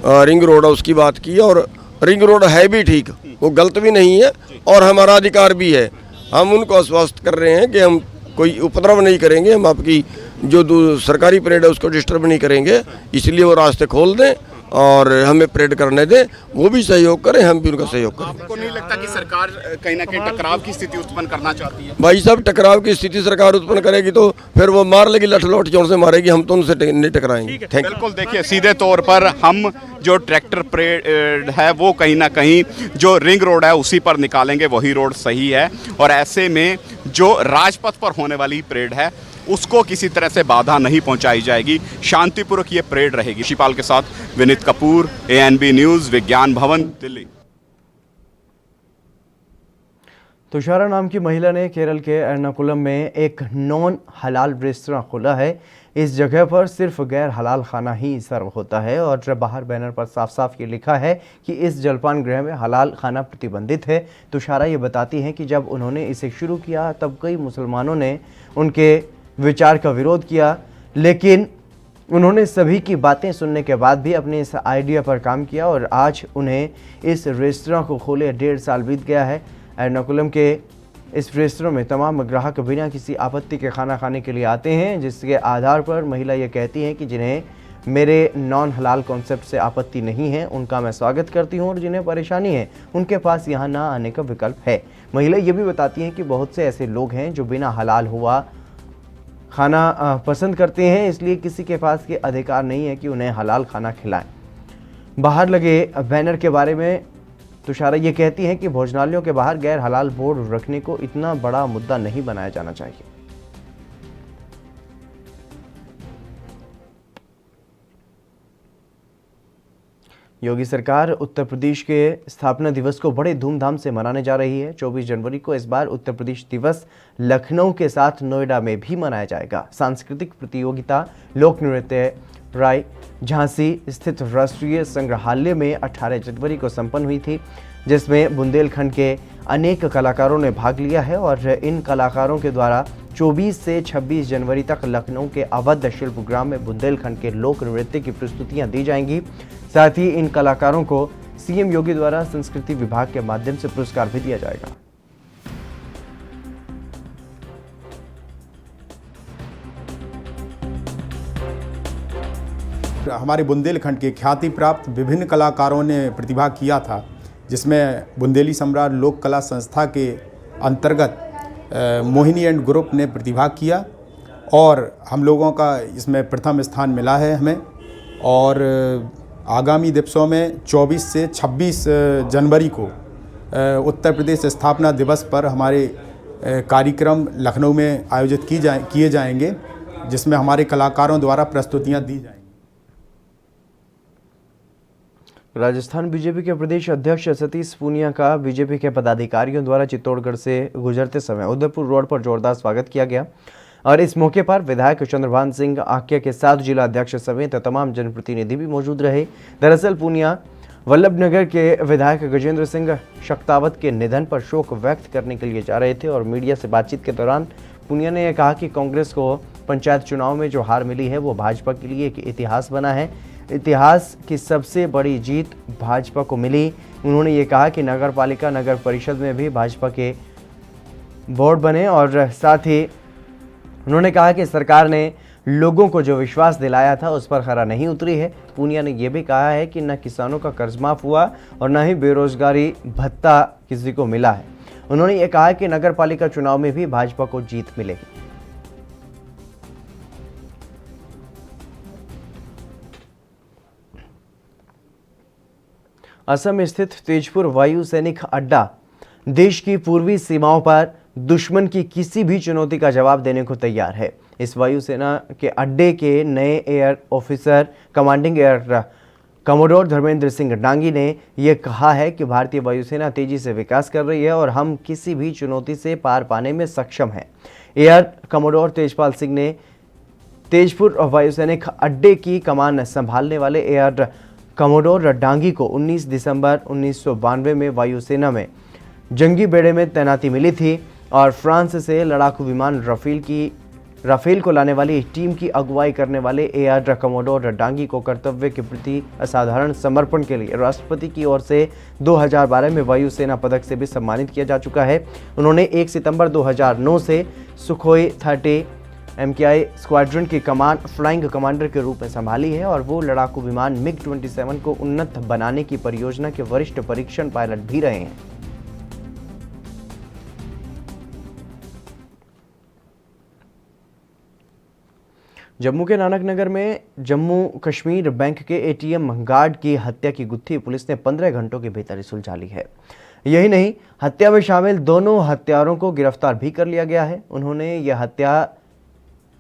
Speaker 14: रिंग रोड है उसकी बात की, और रिंग रोड है भी ठीक, वो गलत भी नहीं है और हमारा अधिकार भी है। हम उनको आश्वस्त कर रहे हैं कि हम कोई उपद्रव नहीं करेंगे, हम आपकी जो सरकारी परेड है उसको डिस्टर्ब नहीं करेंगे, इसलिए वो रास्ते खोल दें और हमें परेड करने दें, वो भी सहयोग करें, हम भी उनका सहयोग करें।
Speaker 13: आपको नहीं लगता कि सरकार कहीं ना कहीं टकराव की स्थिति उत्पन्न करना चाहती है?
Speaker 14: भाई साहब, टकराव की स्थिति सरकार उत्पन्न करेगी तो फिर वो मार लेगी, लठ जोर से मारेगी, हम तो उनसे नहीं टकराएंगे।
Speaker 13: बिल्कुल, देखिए सीधे तौर पर हम जो ट्रैक्टर परेड है वो कहीं ना कहीं जो रिंग रोड है उसी पर निकालेंगे, वही रोड सही है, और ऐसे में जो राजपथ पर होने वाली परेड है उसको किसी तरह से बाधा नहीं पहुंचाई जाएगी, शांतिपूर्वक ये परेड रहेगी। शिपाल के साथ विनीत कपूर, ANB न्यूज़, विज्ञान भवन, दिल्ली।
Speaker 1: तुषारा नाम की महिला ने केरल के एर्नाकुलम में एक नॉन हलाल रेस्तरां खोला है। इस जगह पर सिर्फ गैर हलाल खाना ही सर्व होता है और बाहर बैनर पर साफ साफ ये लिखा है कि इस जलपान गृह में हलाल खाना प्रतिबंधित है। तुषारा ये बताती हैं कि जब उन्होंने इसे शुरू किया तब कई मुसलमानों ने उनके विचार का विरोध किया, लेकिन उन्होंने सभी की बातें सुनने के बाद भी अपने इस आइडिया पर काम किया और आज उन्हें इस रेस्तरां को खोले 1.5 साल बीत गया है। एर्नाकुलम के इस रेस्तरां में तमाम ग्राहक बिना किसी आपत्ति के खाना खाने के लिए आते हैं, जिसके आधार पर महिला ये कहती हैं कि जिन्हें मेरे नॉन हलाल कॉन्सेप्ट से आपत्ति नहीं है उनका मैं स्वागत करती हूं, और जिन्हें परेशानी है उनके पास यहाँ ना आने का विकल्प है। महिला ये भी बताती हैं कि बहुत से ऐसे लोग हैं जो बिना हलाल हुआ खाना पसंद करते हैं, इसलिए किसी के पास ये अधिकार नहीं है कि उन्हें हलाल खाना खिलाएं। बाहर लगे बैनर के बारे में तुषारा ये कहती हैं कि भोजनालयों के बाहर गैर हलाल बोर्ड रखने को इतना बड़ा मुद्दा नहीं बनाया जाना चाहिए। योगी सरकार उत्तर प्रदेश के स्थापना दिवस को बड़े धूमधाम से मनाने जा रही है। 24 जनवरी को इस बार उत्तर प्रदेश दिवस लखनऊ के साथ नोएडा में भी मनाया जाएगा। सांस्कृतिक प्रतियोगिता लोक नृत्य राय झांसी स्थित राष्ट्रीय संग्रहालय में 18 जनवरी को संपन्न हुई थी, जिसमें बुंदेलखंड के अनेक कलाकारों ने भाग लिया है और इन कलाकारों के द्वारा 24 से 26 जनवरी तक लखनऊ के अवध शिल्पग्राम में बुंदेलखंड के लोक नृत्य की प्रस्तुतियां दी जाएंगी। साथ ही इन कलाकारों को सीएम योगी द्वारा संस्कृति विभाग के माध्यम से पुरस्कार भी दिया जाएगा।
Speaker 15: हमारे बुंदेलखंड के ख्याति प्राप्त विभिन्न कलाकारों ने प्रतिभा किया था, जिसमें बुंदेली सम्राट लोक कला संस्था के अंतर्गत मोहिनी एंड ग्रुप ने प्रतिभा किया और हम लोगों का इसमें प्रथम स्थान मिला है हमें। और आगामी दिवसों में 24 से 26 जनवरी को उत्तर प्रदेश स्थापना दिवस पर हमारे कार्यक्रम लखनऊ में आयोजित किए जाएंगे, जिसमें हमारे कलाकारों द्वारा प्रस्तुतियां दी जाएंगी।
Speaker 1: राजस्थान बीजेपी के प्रदेश अध्यक्ष सतीश पूनिया का बीजेपी के पदाधिकारियों द्वारा चित्तौड़गढ़ से गुजरते समय उदयपुर रोड पर जोरदार स्वागत किया गया और इस मौके पर विधायक चंद्रभान सिंह आक्या के साथ जिला अध्यक्ष समेत तमाम जनप्रतिनिधि भी मौजूद रहे। दरअसल पूनिया वल्लभनगर के विधायक गजेंद्र सिंह शक्तावत के निधन पर शोक व्यक्त करने के लिए जा रहे थे और मीडिया से बातचीत के दौरान पूनिया ने यह कहा कि कांग्रेस को पंचायत चुनाव में जो हार मिली है वो भाजपा के लिए एक इतिहास बना है। इतिहास की सबसे बड़ी जीत भाजपा को मिली। उन्होंने ये कहा कि नगर पालिका नगर परिषद में भी भाजपा के बोर्ड बने और साथ ही उन्होंने कहा कि सरकार ने लोगों को जो विश्वास दिलाया था उस पर खरा नहीं उतरी है। पूनिया ने यह भी कहा है कि न किसानों का कर्ज माफ हुआ और न ही बेरोजगारी भत्ता किसी को मिला है। उन्होंने ये कहा कि नगर पालिका चुनाव में भी भाजपा को जीत मिलेगी। असम स्थित तेजपुर वायु सैनिक अड्डा देश की पूर्वी सीमाओं पर दुश्मन की किसी भी चुनौती का जवाब देने को तैयार है। इस वायुसेना के अड्डे के नए air officer commanding air commodore Dharmendra Singh Dangi ने यह कहा है कि भारतीय वायुसेना तेजी से विकास कर रही है और हम किसी भी चुनौती से पार पाने में सक्षम हैं। एयर कमोडोर तेजपाल सिंह ने तेजपुर वायुसैनिक अड्डे की कमान संभालने वाले एयर कमोडोर डांगी को 19 दिसंबर 1992 में वायुसेना में जंगी बेड़े में तैनाती मिली थी और फ्रांस से लड़ाकू विमान राफेल को लाने वाली टीम की अगुवाई करने वाले एयर कमोडोर डांगी को कर्तव्य के प्रति असाधारण समर्पण के लिए राष्ट्रपति की ओर से 2012 में वायुसेना पदक से भी सम्मानित किया जा चुका है। उन्होंने 1 सितंबर 2009 से सुखोई 30 MKI स्क्वाड्रन की कमान फ्लाइंग कमांडर के रूप में संभाली है और वो लड़ाकू विमान MiG-27 को उन्नत बनाने की परियोजना के वरिष्ठ परीक्षण पायलट भी रहे हैं। जम्मू के नानक नगर में जम्मू कश्मीर बैंक के ATM गार्ड की हत्या की गुत्थी पुलिस ने 15 घंटों के भीतर सुलझा ली है। यही नहीं, हत्या में शामिल दोनों हत्यारों को गिरफ्तार भी कर लिया गया है। उन्होंने यह हत्या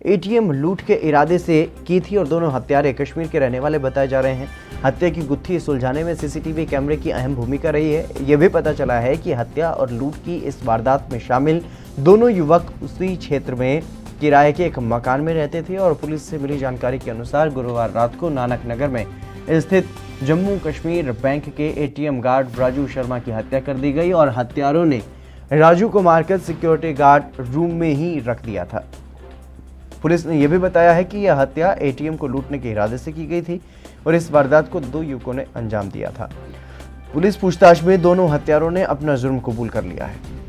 Speaker 1: ATM लूट के इरादे से की थी और दोनों हत्यारे कश्मीर के रहने वाले बताए जा रहे हैं। हत्या की गुत्थी सुलझाने में CCTV कैमरे की अहम भूमिका रही है। यह भी पता चला है कि हत्या और लूट की इस वारदात में शामिल दोनों युवक उसी क्षेत्र में किराए के एक मकान में रहते थे और पुलिस से मिली जानकारी के अनुसार गुरुवार रात को नानक नगर में स्थित जम्मू कश्मीर बैंक के ATM गार्ड राजू शर्मा की हत्या कर दी गई और हत्यारों ने राजू को मारकर सिक्योरिटी गार्ड रूम में ही रख दिया था। पुलिस ने यह भी बताया है कि यह हत्या ATM को लूटने के इरादे से की गई थी और इस वारदात को 2 युवकों ने अंजाम दिया था। पुलिस पूछताछ में दोनों हत्यारों ने अपना जुर्म कबूल कर लिया है।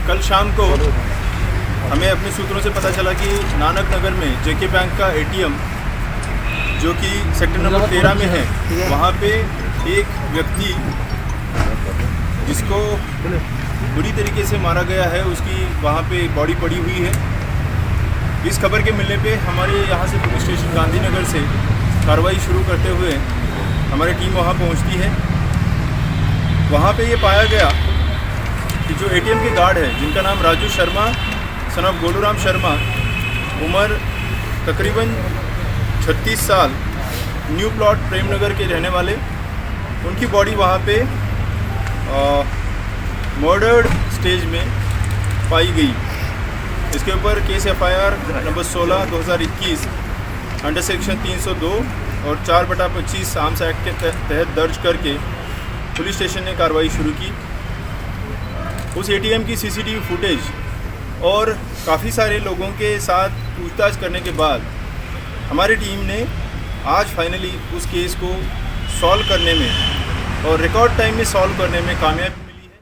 Speaker 16: कल शाम को हमें अपने सूत्रों से पता चला कि नानक नगर में JK बैंक का ATM जो कि सेक्टर नंबर 13 में है, वहाँ पे एक व्यक्ति जिसको बुरी तरीके से मारा गया है, उसकी वहाँ पे बॉडी पड़ी हुई है। इस खबर के मिलने पे हमारे यहाँ से पुलिस स्टेशन गांधीनगर से कार्रवाई शुरू करते हुए हमारी टीम वहाँ पहुँचती है। वहाँ पे ये पाया गया कि जो ATM के गार्ड है, जिनका नाम राजू शर्मा सन ऑफ गोलूराम शर्मा, उम्र तकरीबन 36 साल, न्यू प्लॉट प्रेमनगर के रहने वाले, उनकी बॉडी वहाँ पे मर्डर्ड स्टेज में पाई गई। इसके ऊपर case FIR number 16/2021 under section 302 और 4/25 आर्म्स एक्ट के तहत दर्ज करके पुलिस स्टेशन ने कार्रवाई शुरू की। उस ATM की CCTV फुटेज और काफ़ी सारे लोगों के साथ पूछताछ करने के बाद हमारी टीम ने आज फाइनली उस केस को सॉल्व करने में और रिकॉर्ड टाइम में सॉल्व करने में कामयाबी मिली है।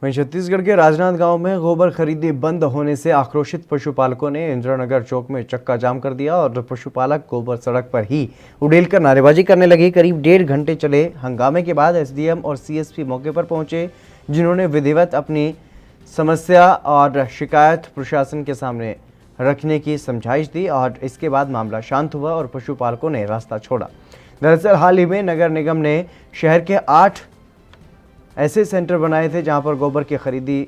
Speaker 1: वहीं छत्तीसगढ़ के राजनांदगांव में गोबर खरीदी बंद होने से आक्रोशित पशुपालकों ने इंदिरानगर चौक में चक्का जाम कर दिया और पशुपालक गोबर सड़क पर ही उड़ेलकर नारेबाजी करने लगे। करीब 1.5 घंटे चले हंगामे के बाद एसडीएम और सीएसपी मौके पर पहुंचे, जिन्होंने विधिवत अपनी समस्या और शिकायत प्रशासन के सामने रखने की समझाइश दी और इसके बाद मामला शांत हुआ और पशुपालकों ने रास्ता छोड़ा। दरअसल हाल ही में नगर निगम ने शहर के 8 ऐसे सेंटर बनाए थे जहां पर गोबर की खरीदी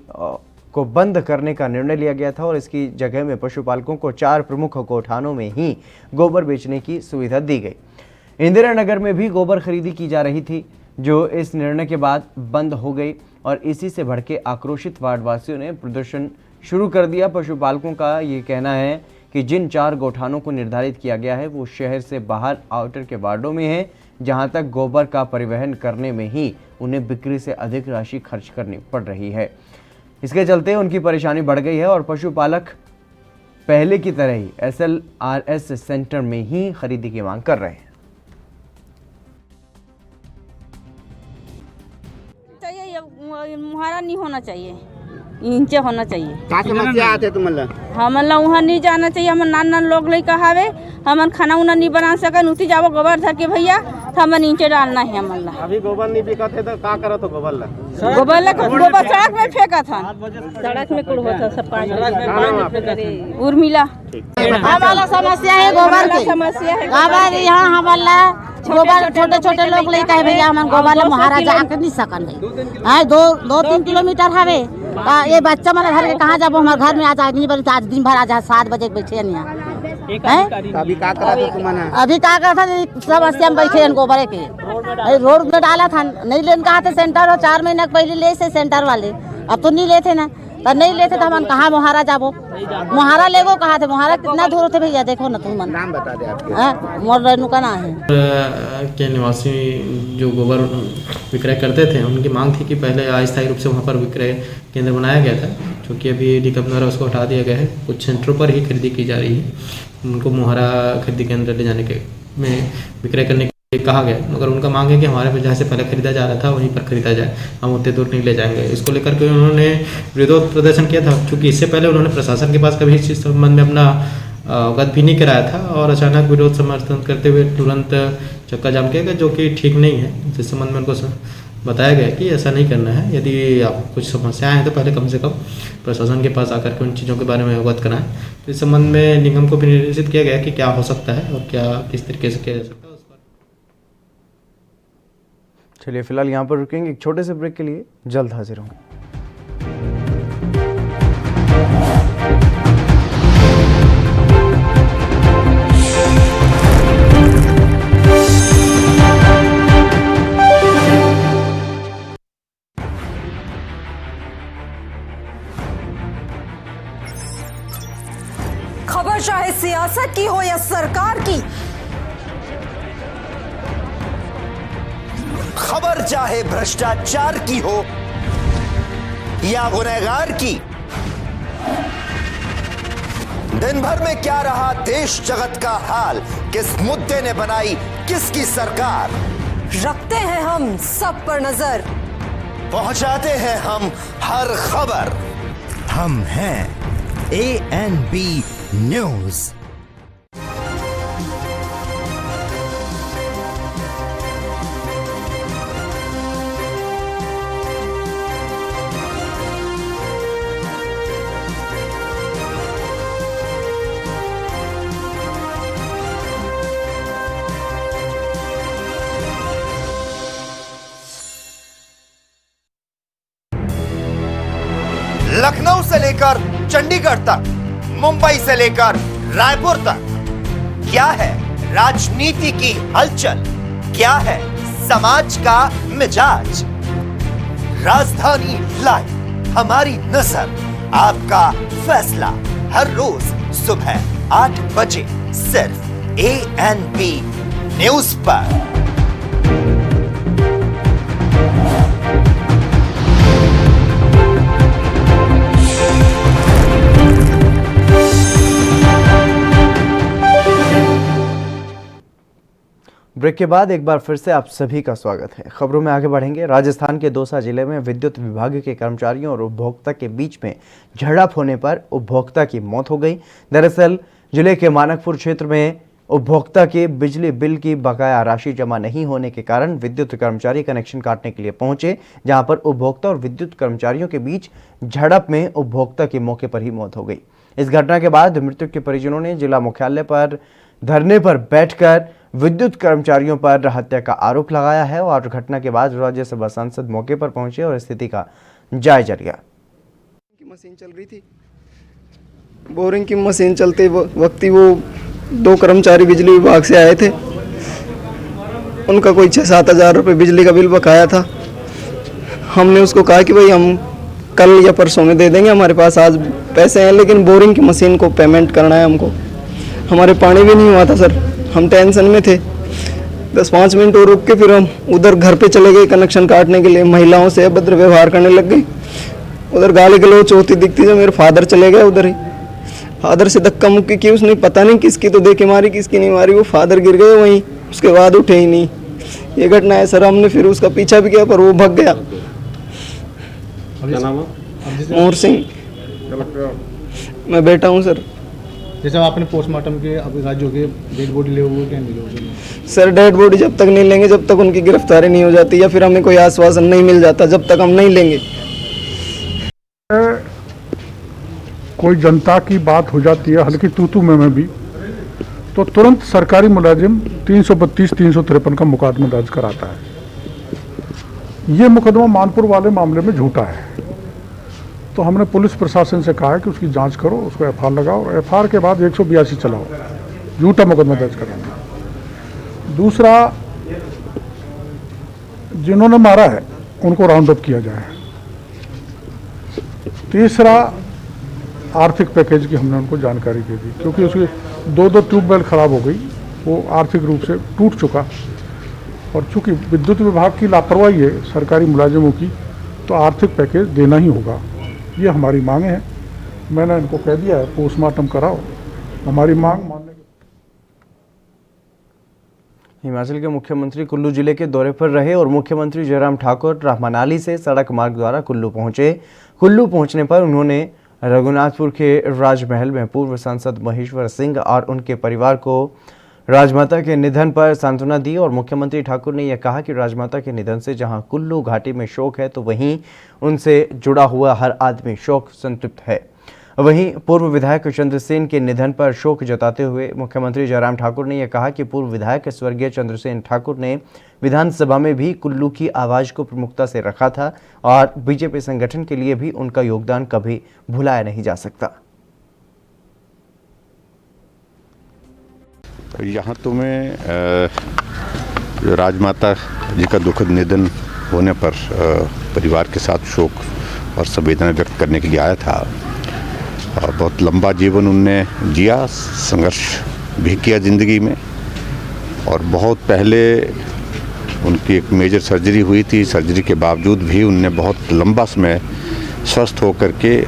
Speaker 1: को बंद करने का निर्णय लिया गया था और इसकी जगह में पशुपालकों को 4 प्रमुख गौठानों में ही गोबर बेचने की सुविधा दी गई। इंदिरा नगर में भी गोबर खरीदी की जा रही थी, जो इस निर्णय के बाद बंद हो गई और इसी से भड़के आक्रोशित वार्डवासियों ने प्रदर्शन शुरू कर दिया। पशुपालकों का ये कहना है कि जिन 4 गौठानों को निर्धारित किया गया है वो शहर से बाहर आउटर के वार्डों में है, जहां तक गोबर का परिवहन करने में ही उन्हें बिक्री से अधिक राशि खर्च करनी पड़ रही है। इसके चलते उनकी परेशानी बढ़ गई है और पशुपालक पहले की तरह ही SLRS सेंटर में ही खरीदी की मांग कर रहे हैं।
Speaker 17: मुहारा नहीं होना चाहिए, इंचे होना चाहिए।
Speaker 18: का समस्या आते तुमला?
Speaker 17: हमला वहाँ नहीं जाना चाहिए। हम नान लोग लई कहावे हमन खाना उना नहीं बना सकन, उती जाओ गोबर धर के भैया तो हमन इंचे डालना है। हमला
Speaker 18: अभी गोबर नहीं बिकत है तो का करत हो गोबर ला?
Speaker 17: गोबर सड़क में फेंका था, सड़क में कुल होता सब पानी उर्मिला।
Speaker 19: हमारा समस्या है गोबर की
Speaker 17: समस्या है
Speaker 19: गोबर। यहाँ हमारा गोबर छोटे छोटे लोग लेता है भैया, हम गोबर ला मुहारा जाके नहीं सकन है। 2-3 किलोमीटर हवे। ये बच्चा मेरा घर के कहाँ जाबो? हमारे घर में आज नहीं बनी, आज दिन भर आज 7 बजे बैठे यहाँ।
Speaker 18: अभी का करत तुम?
Speaker 19: अभी का करता समस्या में बैठे गोबर के रोड में डाला था, नहीं लेने कहा थे सेंटर और 4 महीना पहले ले से सेंटर वाले, अब तो नहीं लेते ना, तो नहीं लेते तो हम कहाँ मुहारा जाबो? मुहारा लेगो कहा थे? मुहारा कितना दूर होते भैया? देखो ना तुम
Speaker 18: नाम बता दे आपके।
Speaker 19: मोर रेणु का नाम है।
Speaker 20: के निवासी जो गोबर विक्रय करते थे उनकी मांग थी कि पहले अस्थायी रूप से वहाँ पर विक्रय केंद्र बनाया गया था, जो कि अभी निगम द्वारा उसको हटा दिया गया है। कुछ सेंटरों पर ही खरीदी की जा रही है, उनको मुहारा खरीदी केंद्र ले जाने के में विक्रय करने के लिए कहा गया, मगर उनका मांग है कि हमारे पर जहाँ से पहले खरीदा जा रहा था वहीं पर खरीदा जाए, हम उतने दूर नहीं ले जाएंगे। इसको लेकर के उन्होंने विरोध प्रदर्शन किया था, क्योंकि इससे पहले उन्होंने प्रशासन के पास कभी इस चीज़ संबंध में अपना अवगत भी नहीं कराया था और अचानक विरोध समर्थन करते हुए तुरंत चक्का जाम किया गया, जो कि ठीक नहीं है। जिस संबंध में उनको बताया गया कि ऐसा नहीं करना है, यदि आप कुछ समस्याएं हैं तो पहले कम से कम प्रशासन के पास आकर के उन चीज़ों के बारे में अवगत कराएं। तो इस संबंध में निगम को भी निर्देशित किया गया कि क्या हो सकता है और क्या किस तरीके से किया जा सकता है।
Speaker 1: चलिए फिलहाल यहाँ पर रुकेंगे एक छोटे से ब्रेक के लिए, जल्द हाजिर होंगे।
Speaker 21: खबर चाहे सियासत की हो या सरकार की,
Speaker 22: खबर चाहे भ्रष्टाचार की हो या गुनहगार की, दिन भर में क्या रहा देश जगत का हाल, किस मुद्दे ने बनाई किसकी सरकार,
Speaker 21: रखते हैं हम सब पर नजर,
Speaker 22: पहुंचाते हैं हम हर खबर।
Speaker 23: हम हैं ANB न्यूज।
Speaker 22: लखनऊ से लेकर चंडीगढ़ तक, मुंबई से लेकर रायपुर तक, क्या है राजनीति की हलचल, क्या है समाज का मिजाज। राजधानी लाइव, हमारी नजर, आपका फैसला, हर रोज सुबह 8 बजे सिर्फ ANB न्यूज पर।
Speaker 1: ब्रेक के बाद एक बार फिर से आप सभी का स्वागत है। खबरों में आगे बढ़ेंगे। राजस्थान के दौसा जिले में विद्युत विभाग के कर्मचारियों और उपभोक्ता के बीच में झड़प होने पर उपभोक्ता की मौत हो गई। दरअसल जिले के मानकपुर क्षेत्र में उपभोक्ता के बिजली बिल की बकाया राशि जमा नहीं होने के कारण विद्युत कर्मचारी कनेक्शन काटने के लिए पहुंचे, जहां पर उपभोक्ता और विद्युत कर्मचारियों के बीच झड़प में उपभोक्ता की मौके पर ही मौत हो गई। इस घटना के बाद मृतक के परिजनों ने जिला मुख्यालय पर धरने पर बैठकर विद्युत कर्मचारियों पर हत्या का आरोप लगाया है और घटना के बाद राज्यसभा सांसद मौके पर पहुंचे और स्थिति का जायजा लिया।
Speaker 2: मशीन चल रही थी, बोरिंग की मशीन चलते वक्त ही वो 2 कर्मचारी बिजली विभाग से आए थे। उनका कोई 6-7 हज़ार रुपये बिजली का बिल बकाया था। हमने उसको कहा कि भाई हम कल या परसों में दे देंगे, हमारे पास आज पैसे हैं, लेकिन बोरिंग की मशीन को पेमेंट करना है हमको। हमारे पानी भी नहीं हुआ था सर, हम टेंशन में थे। 10-5 मिनट और रुक के फिर हम उधर घर पे चले गए कनेक्शन काटने के लिए। महिलाओं से अभद्र व्यवहार करने लग गए। उधर गाली गलौच होती दिखती, जो मेरे फादर चले गए उधर ही। फादर से धक्का मुक्की की उसने, पता नहीं किसकी तो देखे मारी किसकी नहीं मारी, वो फादर गिर गए वहीं, उसके बाद उठे ही नहीं। ये घटना है सर। हमने फिर उसका पीछा भी किया पर वो भाग गया।
Speaker 4: क्या नाम है?
Speaker 2: मोहर सिंह। मैं बेटा हूँ सर।
Speaker 4: जैसे आपने पोस्टमार्टम के अब आज जो डेड बॉडी ले वो क्या मिले
Speaker 2: सर? डेड बॉडी जब तक नहीं लेंगे, जब तक उनकी गिरफ्तारी नहीं हो जाती या फिर हमें कोई आश्वासन नहीं मिल जाता, जब तक हम नहीं लेंगे।
Speaker 5: कोई जनता की बात हो जाती है हल्की तू में भी, तो तुरंत सरकारी मुलाजिम 332-353 का मुकदमा दर्ज कराता है। ये मुकदमा मानपुर वाले मामले में झूठा है, तो हमने पुलिस प्रशासन से कहा है कि उसकी जांच करो, उसको एफआईआर लगाओ और एफआईआर के बाद 182 चलाओ, झूठा मुकदमा दर्ज कराना। दूसरा, जिन्होंने मारा है उनको राउंड अप किया जाए। तीसरा, आर्थिक पैकेज की हमने उनको जानकारी दे दी, क्योंकि उसकी 2 ट्यूबवेल खराब हो गई, वो आर्थिक रूप से टूट चुका, और चूंकि विद्युत विभाग की लापरवाही है सरकारी मुलाजिमों की, तो आर्थिक पैकेज देना ही होगा। ये हमारी मांगे हैं। मैंने इनको कह दिया है पोस्टमार्टम कराओ, हमारी मांग मानने।
Speaker 1: हिमाचल के मुख्यमंत्री कुल्लू जिले के दौरे पर रहे और मुख्यमंत्री जयराम ठाकुर मनाली से सड़क मार्ग द्वारा कुल्लू पहुंचे। कुल्लू पहुंचने पर उन्होंने रघुनाथपुर के राजमहल में पूर्व सांसद महेश्वर सिंह और उनके परिवार को राजमाता के निधन पर सांत्वना दी और मुख्यमंत्री ठाकुर ने यह कहा कि राजमाता के निधन से जहां कुल्लू घाटी में शोक है, तो वहीं उनसे जुड़ा हुआ हर आदमी शोक संतृप्त है। वहीं पूर्व विधायक चंद्रसेन के निधन पर शोक जताते हुए मुख्यमंत्री जयराम ठाकुर ने यह कहा कि पूर्व विधायक स्वर्गीय चंद्रसेन ठाकुर ने विधानसभा में भी कुल्लू की आवाज को प्रमुखता से रखा था और बीजेपी संगठन के लिए भी उनका योगदान कभी भुलाया नहीं जा सकता।
Speaker 24: यहाँ तो मैं राजमाता जी का दुखद निधन होने पर परिवार के साथ शोक और संवेदना व्यक्त करने के लिए आया था। बहुत लंबा जीवन उनने जिया, संघर्ष भी किया ज़िंदगी में, और बहुत पहले उनकी एक मेजर सर्जरी हुई थी। सर्जरी के बावजूद भी उनने बहुत लंबा समय स्वस्थ होकर के,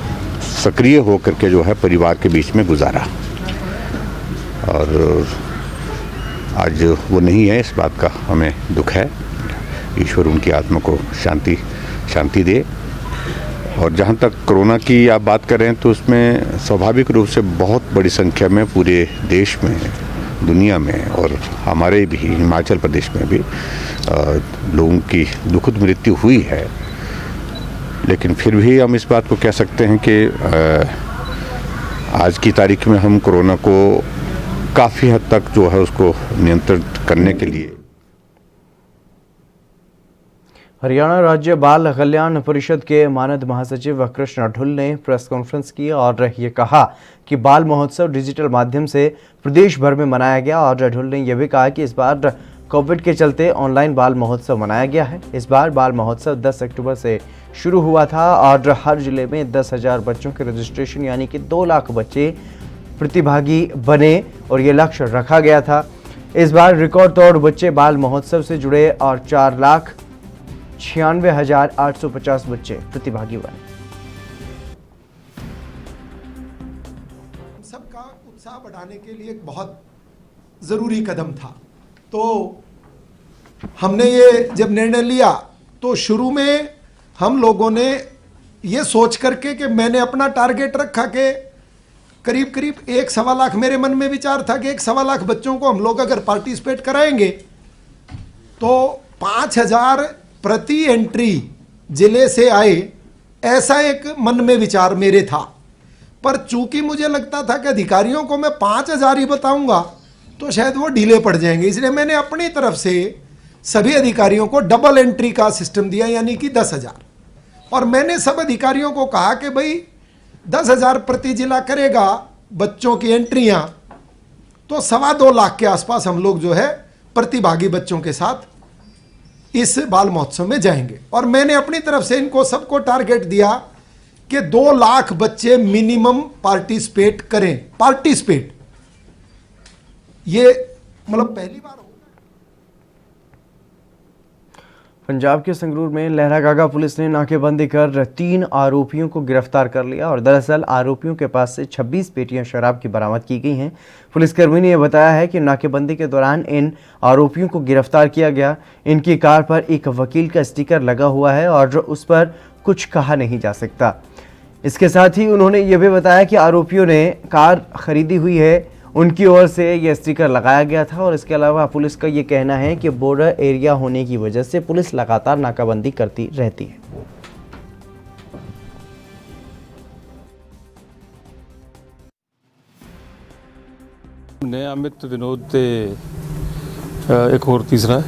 Speaker 24: सक्रिय होकर के जो है परिवार के बीच में गुजारा, और आज वो नहीं है, इस बात का हमें दुख है। ईश्वर उनकी आत्मा को शांति दे। और जहाँ तक कोरोना की आप बात कर रहे हैं, तो उसमें स्वाभाविक रूप से बहुत बड़ी संख्या में पूरे देश में, दुनिया में और हमारे भी हिमाचल प्रदेश में भी लोगों की दुखद मृत्यु हुई है। लेकिन फिर भी हम इस बात को कह सकते हैं कि आज की तारीख में हम कोरोना को काफ़ी हद तक जो है उसको नियंत्रित करने के लिए।
Speaker 1: हरियाणा राज्य बाल कल्याण परिषद के मानद महासचिव कृष्ण ढुल ने प्रेस कॉन्फ्रेंस की और ये कहा कि बाल महोत्सव डिजिटल माध्यम से प्रदेश भर में मनाया गया। और ढुल ने यह भी कहा कि इस बार कोविड के चलते ऑनलाइन बाल महोत्सव मनाया गया है। इस बार बाल महोत्सव 10 अक्टूबर से शुरू हुआ था और हर जिले में 10,000 बच्चों के रजिस्ट्रेशन यानी कि 2 लाख बच्चे प्रतिभागी बने और ये लक्ष्य रखा गया था। इस बार रिकॉर्ड तोड़ बच्चे बाल महोत्सव से जुड़े और 4,96,850 बच्चे प्रतिभागी बने।
Speaker 25: सबका उत्साह बढ़ाने के लिए एक बहुत ज़रूरी कदम था। तो
Speaker 3: हमने ये जब निर्णय लिया तो शुरू में हम लोगों ने ये सोच करके कि मैंने अपना टारगेट रखा कि करीब करीब 1.25 लाख, मेरे मन में विचार था कि 1.25 लाख बच्चों को हम लोग अगर पार्टिसिपेट कराएंगे तो 5,000 प्रति एंट्री जिले से आए, ऐसा एक मन में विचार मेरे था। पर चूंकि मुझे लगता था कि अधिकारियों को मैं 5,000 ही बताऊंगा तो शायद वो ढीले पड़ जाएंगे, इसलिए मैंने अपनी तरफ से सभी अधिकारियों को डबल एंट्री का सिस्टम दिया, यानी कि 10,000। और मैंने सब अधिकारियों को कहा कि भाई 10,000 प्रति जिला करेगा बच्चों की एंट्रियां, तो 2.25 लाख के आसपास हम लोग जो है प्रतिभागी बच्चों के साथ इस बाल महोत्सव में जाएंगे। और मैंने अपनी तरफ से इनको सबको टारगेट दिया कि 2 लाख बच्चे मिनिमम पार्टिसिपेट करें। पार्टिसिपेट ये मतलब पहली बार।
Speaker 1: पंजाब के संगरूर में लहरागागा पुलिस ने नाकेबंदी कर 3 आरोपियों को गिरफ्तार कर लिया और दरअसल आरोपियों के पास से 26 पेटियां शराब की बरामद की गई हैं। पुलिसकर्मी ने यह बताया है कि नाकेबंदी के दौरान इन आरोपियों को गिरफ्तार किया गया। इनकी कार पर एक वकील का स्टिकर लगा हुआ है और उस पर कुछ कहा नहीं जा सकता। इसके साथ ही उन्होंने यह भी बताया कि आरोपियों ने कार खरीदी हुई है, उनकी ओर से यह स्टिकर लगाया गया था। और इसके अलावा पुलिस का यह कहना है कि बॉर्डर एरिया होने की वजह से पुलिस लगातार नाकाबंदी करती रहती है।
Speaker 6: ने अमित विनोद ते एक होर तीसरा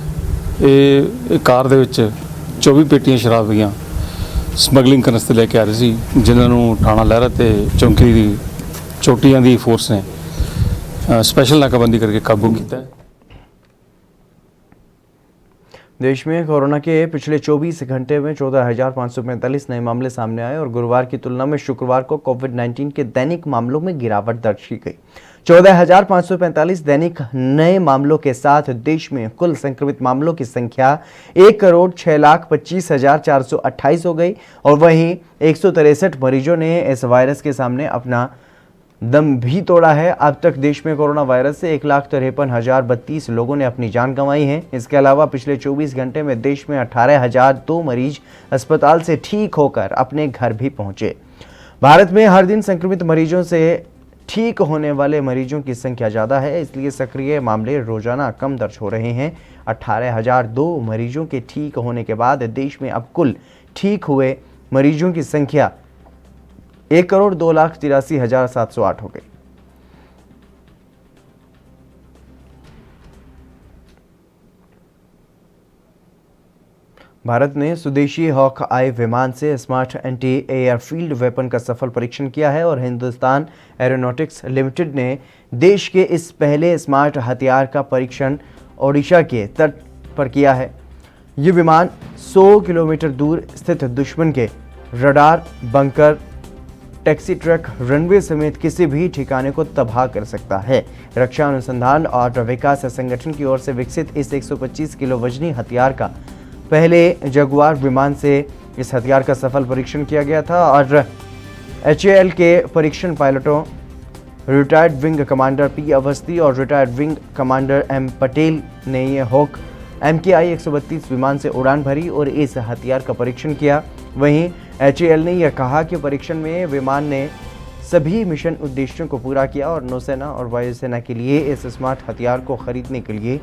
Speaker 6: ये कार दे विच 24 पेटियां शराब दियां ਸਮਗਲਿੰਗ ਕਰਨ ਵਾਸਤੇ ਲੈ ਕੇ ਆ ਰਹੇ ਸੀ, ਜਿਨ੍ਹਾਂ ਨੂੰ ਥਾਣਾ ਲਹਿਰਾ ਤੇ ਚੌਂਕੀ ਦੀ ਚੋਟੀਆਂ ਦੀ ਫੋਰਸ ਨੇ स्पेशल नाकाबंदी करके काबू किया है।
Speaker 1: देश में कोरोना के पिछले 24 घंटे में 14,545 नए मामले सामने आए और गुरुवार की तुलना में शुक्रवार को कोविड-19 के दैनिक मामलों में गिरावट दर्ज की गई। 14,545 दैनिक नए मामलों के साथ देश में कुल संक्रमित मामलों की संख्या 1,06,25,428 हो गई और वहीं 163 मरीजों ने इस वायरस के सामने अपना दम भी तोड़ा है। अब तक देश में कोरोना वायरस से 1,53,032 लोगों ने अपनी जान गंवाई है। इसके अलावा पिछले 24 घंटे में देश में 18,002 मरीज अस्पताल से ठीक होकर अपने घर भी पहुंचे। भारत में हर दिन संक्रमित मरीजों से ठीक होने वाले मरीजों की संख्या ज़्यादा है, इसलिए सक्रिय मामले रोजाना कम दर्ज हो रहे हैं। 18,002 मरीजों के ठीक होने के बाद देश में अब कुल ठीक हुए मरीजों की संख्या 1,02,83,708 हो गई। भारत ने स्वदेशी हॉक आई विमान से स्मार्ट एंटी एयरफील्ड वेपन का सफल परीक्षण किया है और हिंदुस्तान एरोनॉटिक्स लिमिटेड ने देश के इस पहले स्मार्ट हथियार का परीक्षण ओडिशा के तट पर किया है। ये विमान 100 किलोमीटर दूर स्थित दुश्मन के radar, bunker, taxi truck, runway समेत किसी भी ठिकाने को तबाह कर सकता है। रक्षा अनुसंधान और विकास संगठन की ओर से विकसित इस 125 किलो वजनी हथियार का पहले जगुआर विमान से इस हथियार का सफल परीक्षण किया गया था और HAL के परीक्षण पायलटों retired wing commander P Awasthi और retired wing commander M Patel ने यह हॉक MKI 132 विमान से उड़ान भरी और इस हथियार का परीक्षण किया। वहीं HAL ने यह कहा कि परीक्षण में विमान ने सभी मिशन उद्देश्यों को पूरा किया और नौसेना और वायुसेना के लिए इस स्मार्ट हथियार को खरीदने के लिए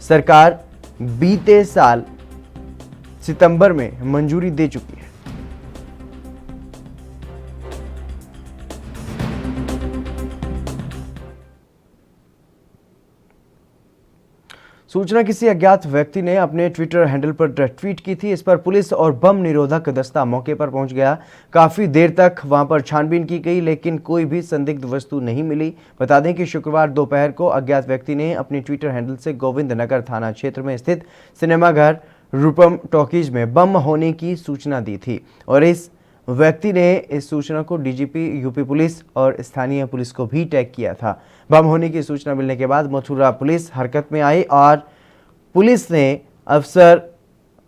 Speaker 1: सरकार बीते साल सितंबर में मंजूरी दे चुकी है। सूचना किसी अज्ञात व्यक्ति ने अपने ट्विटर हैंडल पर ट्वीट की थी। इस पर पुलिस और बम निरोधक दस्ता मौके पर पहुंच गया। काफ़ी देर तक वहां पर छानबीन की गई लेकिन कोई भी संदिग्ध वस्तु नहीं मिली। बता दें कि शुक्रवार दोपहर को अज्ञात व्यक्ति ने अपने ट्विटर हैंडल से गोविंद नगर थाना क्षेत्र में स्थित सिनेमाघर रूपम टॉकीज में बम होने की सूचना दी थी और इस व्यक्ति ने इस सूचना को DGP यूपी पुलिस और स्थानीय पुलिस को भी टैग किया था। बम होने की सूचना मिलने के बाद मथुरा पुलिस हरकत में आई और पुलिस ने अफसर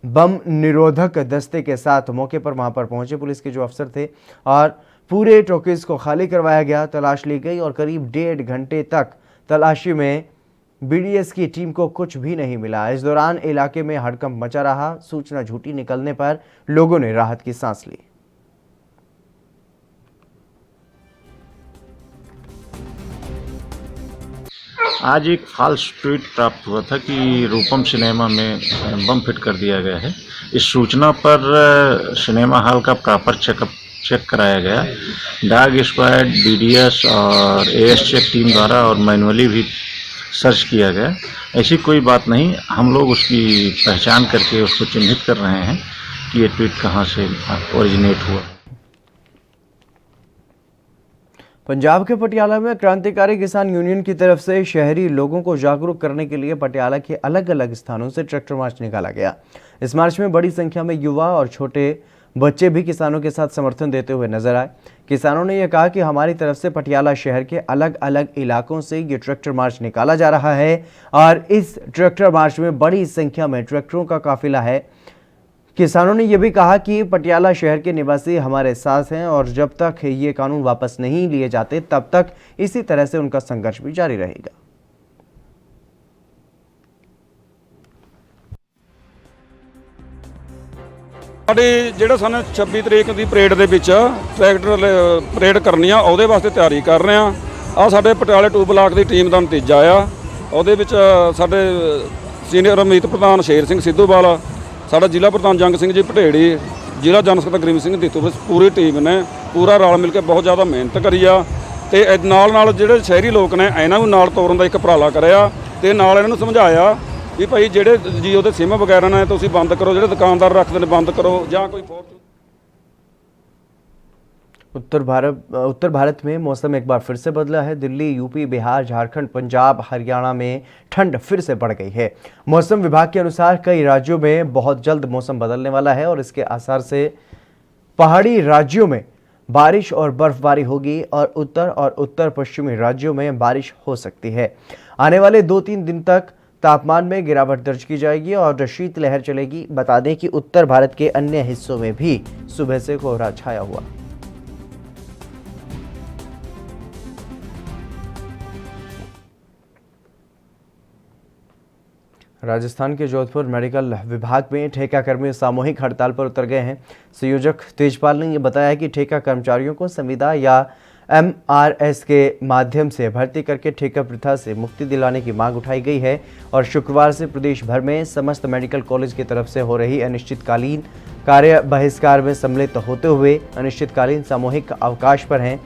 Speaker 1: बम निरोधक दस्ते के साथ मौके पर वहां पर पहुंचे। पुलिस के जो अफसर थे और पूरे टॉकीज को खाली करवाया गया, तलाश ली गई और करीब 1.5 घंटे तक तलाशी में बीडीएस की टीम को कुछ भी नहीं मिला। इस दौरान इलाके में हड़कंप मचा रहा। सूचना झूठी निकलने पर लोगों ने राहत की सांस ली।
Speaker 7: आज एक फॉल्स ट्वीट प्राप्त हुआ था कि रूपम सिनेमा में बम फिट कर दिया गया है। इस सूचना पर सिनेमा हॉल का प्रॉपर चेक कराया गया। डॉग स्क्वाड, बीडीएस और एएस चेक टीम द्वारा और मैनुअली भी सर्च किया गया। ऐसी कोई बात नहीं, हम लोग उसकी पहचान करके उसको चिन्हित कर रहे हैं कि ये ट्वीट कहाँ से ओरिजिनेट हुआ।
Speaker 1: पंजाब के पटियाला में क्रांतिकारी किसान यूनियन की तरफ से शहरी लोगों को जागरूक करने के लिए पटियाला के अलग अलग स्थानों से ट्रैक्टर मार्च निकाला गया। इस मार्च में बड़ी संख्या में युवा और छोटे बच्चे भी किसानों के साथ समर्थन देते हुए नजर आए। किसानों ने यह कहा कि हमारी तरफ से पटियाला शहर के अलग अलग इलाकों से ये ट्रैक्टर मार्च निकाला जा रहा है और इस ट्रैक्टर मार्च में बड़ी संख्या में ट्रैक्टरों का काफिला है। किसानों ने यह भी कहा कि पटियाला शहर के निवासी हमारे साथ हैं और जब तक ये कानून वापस नहीं लिए जाते तब तक इसी तरह से उनका संघर्ष भी जारी रहेगा।
Speaker 8: ਜਿਹੜਾ ਸਾਨੂੰ 26 ਤਰੀਕ ਦੀ ਪਰੇਡ ਦੇ ਵਿੱਚ ਟਰੈਕਟਰ ਪਰੇਡ ਕਰਨੀ ਆ, ਉਹਦੇ ਵਾਸਤੇ ਤਿਆਰੀ ਕਰ ਰਹੇ ਆ। ਆ ਸਾਡੇ ਪਟਿਆਲੇ 2 ਬਲਾਕ ਦੀ ਟੀਮ ਦਾ ਨਤੀਜਾ ਆ। ਉਹਦੇ ਵਿੱਚ ਸਾਡੇ ਸੀਨੀਅਰ ਅਮੀਤ ਪ੍ਰਧਾਨ ਸ਼ੇਰ ਸਿੰਘ ਸਿੱਧੂਵਾਲ, ਸਾਡਾ ਜ਼ਿਲ੍ਹਾ ਪ੍ਰਧਾਨ ਜੰਗ ਸਿੰਘ ਜੀ ਭਟੇੜੀ, ਜ਼ਿਲ੍ਹਾ ਜਨ ਸਕੱਤਰ ਗਰੀਮ ਸਿੰਘ ਦਿੱਤੂ, ਪੂਰੀ ਟੀਮ ਨੇ ਪੂਰਾ ਰਲ ਮਿਲ ਕੇ ਬਹੁਤ ਜ਼ਿਆਦਾ ਮਿਹਨਤ ਕਰੀ ਆ ਤੇ ਨਾਲ ਜਿਹੜੇ ਸ਼ਹਿਰੀ ਲੋਕ ਨੇ ਇਹਨਾਂ ਨੂੰ ਨਾਲ ਤੋਰਨ ਦਾ ਇੱਕ ਉਪਰਾਲਾ ਕਰਿਆ ਤੇ ਨਾਲ ਇਹਨਾਂ ਨੂੰ ਸਮਝਾਇਆ ਵੀ ਭਾਈ ਜਿਹੜੇ ਜੀਓ ਦੇ ਸਿਮ ਵਗੈਰਾ ਨੇ ਤੁਸੀਂ ਬੰਦ ਕਰੋ, ਜਿਹੜੇ ਦੁਕਾਨਦਾਰ ਰੱਖਦੇ ਨੇ ਬੰਦ करो ਜਾਂ कोई
Speaker 1: उत्तर भारत में मौसम एक बार फिर से बदला है। दिल्ली, यूपी, बिहार, झारखंड, पंजाब, हरियाणा में ठंड फिर से बढ़ गई है। मौसम विभाग के अनुसार कई राज्यों में बहुत जल्द मौसम बदलने वाला है और इसके आसार से पहाड़ी राज्यों में बारिश और बर्फबारी होगी और उत्तर पश्चिमी राज्यों में बारिश हो सकती है। आने वाले 2-3 दिन तक तापमान में गिरावट दर्ज की जाएगी और शीतलहर चलेगी। बता दें कि उत्तर भारत के अन्य हिस्सों में भी सुबह से कोहरा छाया हुआ। राजस्थान के जोधपुर मेडिकल विभाग में ठेका कर्मी सामूहिक हड़ताल पर उतर गए हैं। संयोजक तेजपाल ने यह बताया कि ठेका कर्मचारियों को संविदा या MRS के माध्यम से भर्ती करके ठेका प्रथा से मुक्ति दिलाने की मांग उठाई गई है और शुक्रवार से प्रदेश भर में समस्त मेडिकल कॉलेज की तरफ से हो रही अनिश्चितकालीन कार्य बहिष्कार में सम्मिलित होते हुए अनिश्चितकालीन सामूहिक अवकाश पर हैं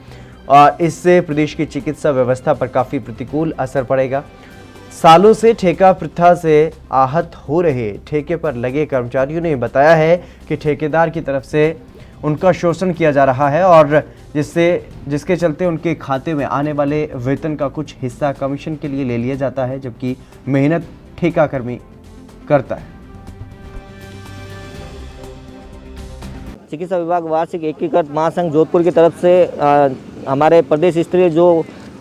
Speaker 1: और इससे प्रदेश की चिकित्सा व्यवस्था पर काफ़ी प्रतिकूल असर पड़ेगा। सालों से ठेका प्रथा से आहत हो रहे ठेके पर लगे कर्मचारियों ने बताया है कि ठेकेदार की तरफ से उनका शोषण किया जा रहा है और जिसके चलते उनके खाते में आने वाले वेतन का कुछ हिस्सा कमीशन के लिए ले लिया जाता है, जबकि मेहनत ठेका कर्मी करता है।
Speaker 9: चिकित्सा विभाग वार्षिक एकीकृत महासंघ जोधपुर की तरफ से हमारे प्रदेश स्तरीय जो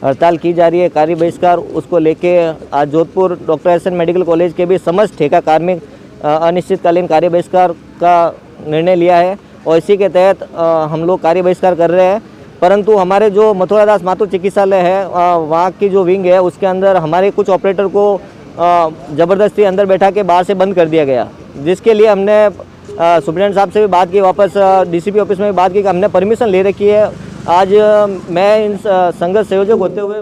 Speaker 9: हड़ताल की जा रही है, कार्य बहिष्कार, उसको लेके आज Jodhpur doctor S N medical college के भी समस्त ठेका कार्मिक अनिश्चितकालीन कार्य बहिष्कार का निर्णय लिया है और इसी के तहत हम लोग कार्य बहिष्कार कर रहे हैं। परंतु हमारे जो मथुरा दास माथुर चिकित्सालय है, वहाँ की जो विंग है उसके अंदर हमारे कुछ ऑपरेटर को ज़बरदस्ती अंदर बैठा के बाहर से बंद कर दिया गया, जिसके लिए हमने सुप्रीडेंट साहब से भी बात की, वापस DCP ऑफिस में भी बात की कि हमने परमिशन ले रखी है। आज मैं इन संघर्ष संयोजक होते हुए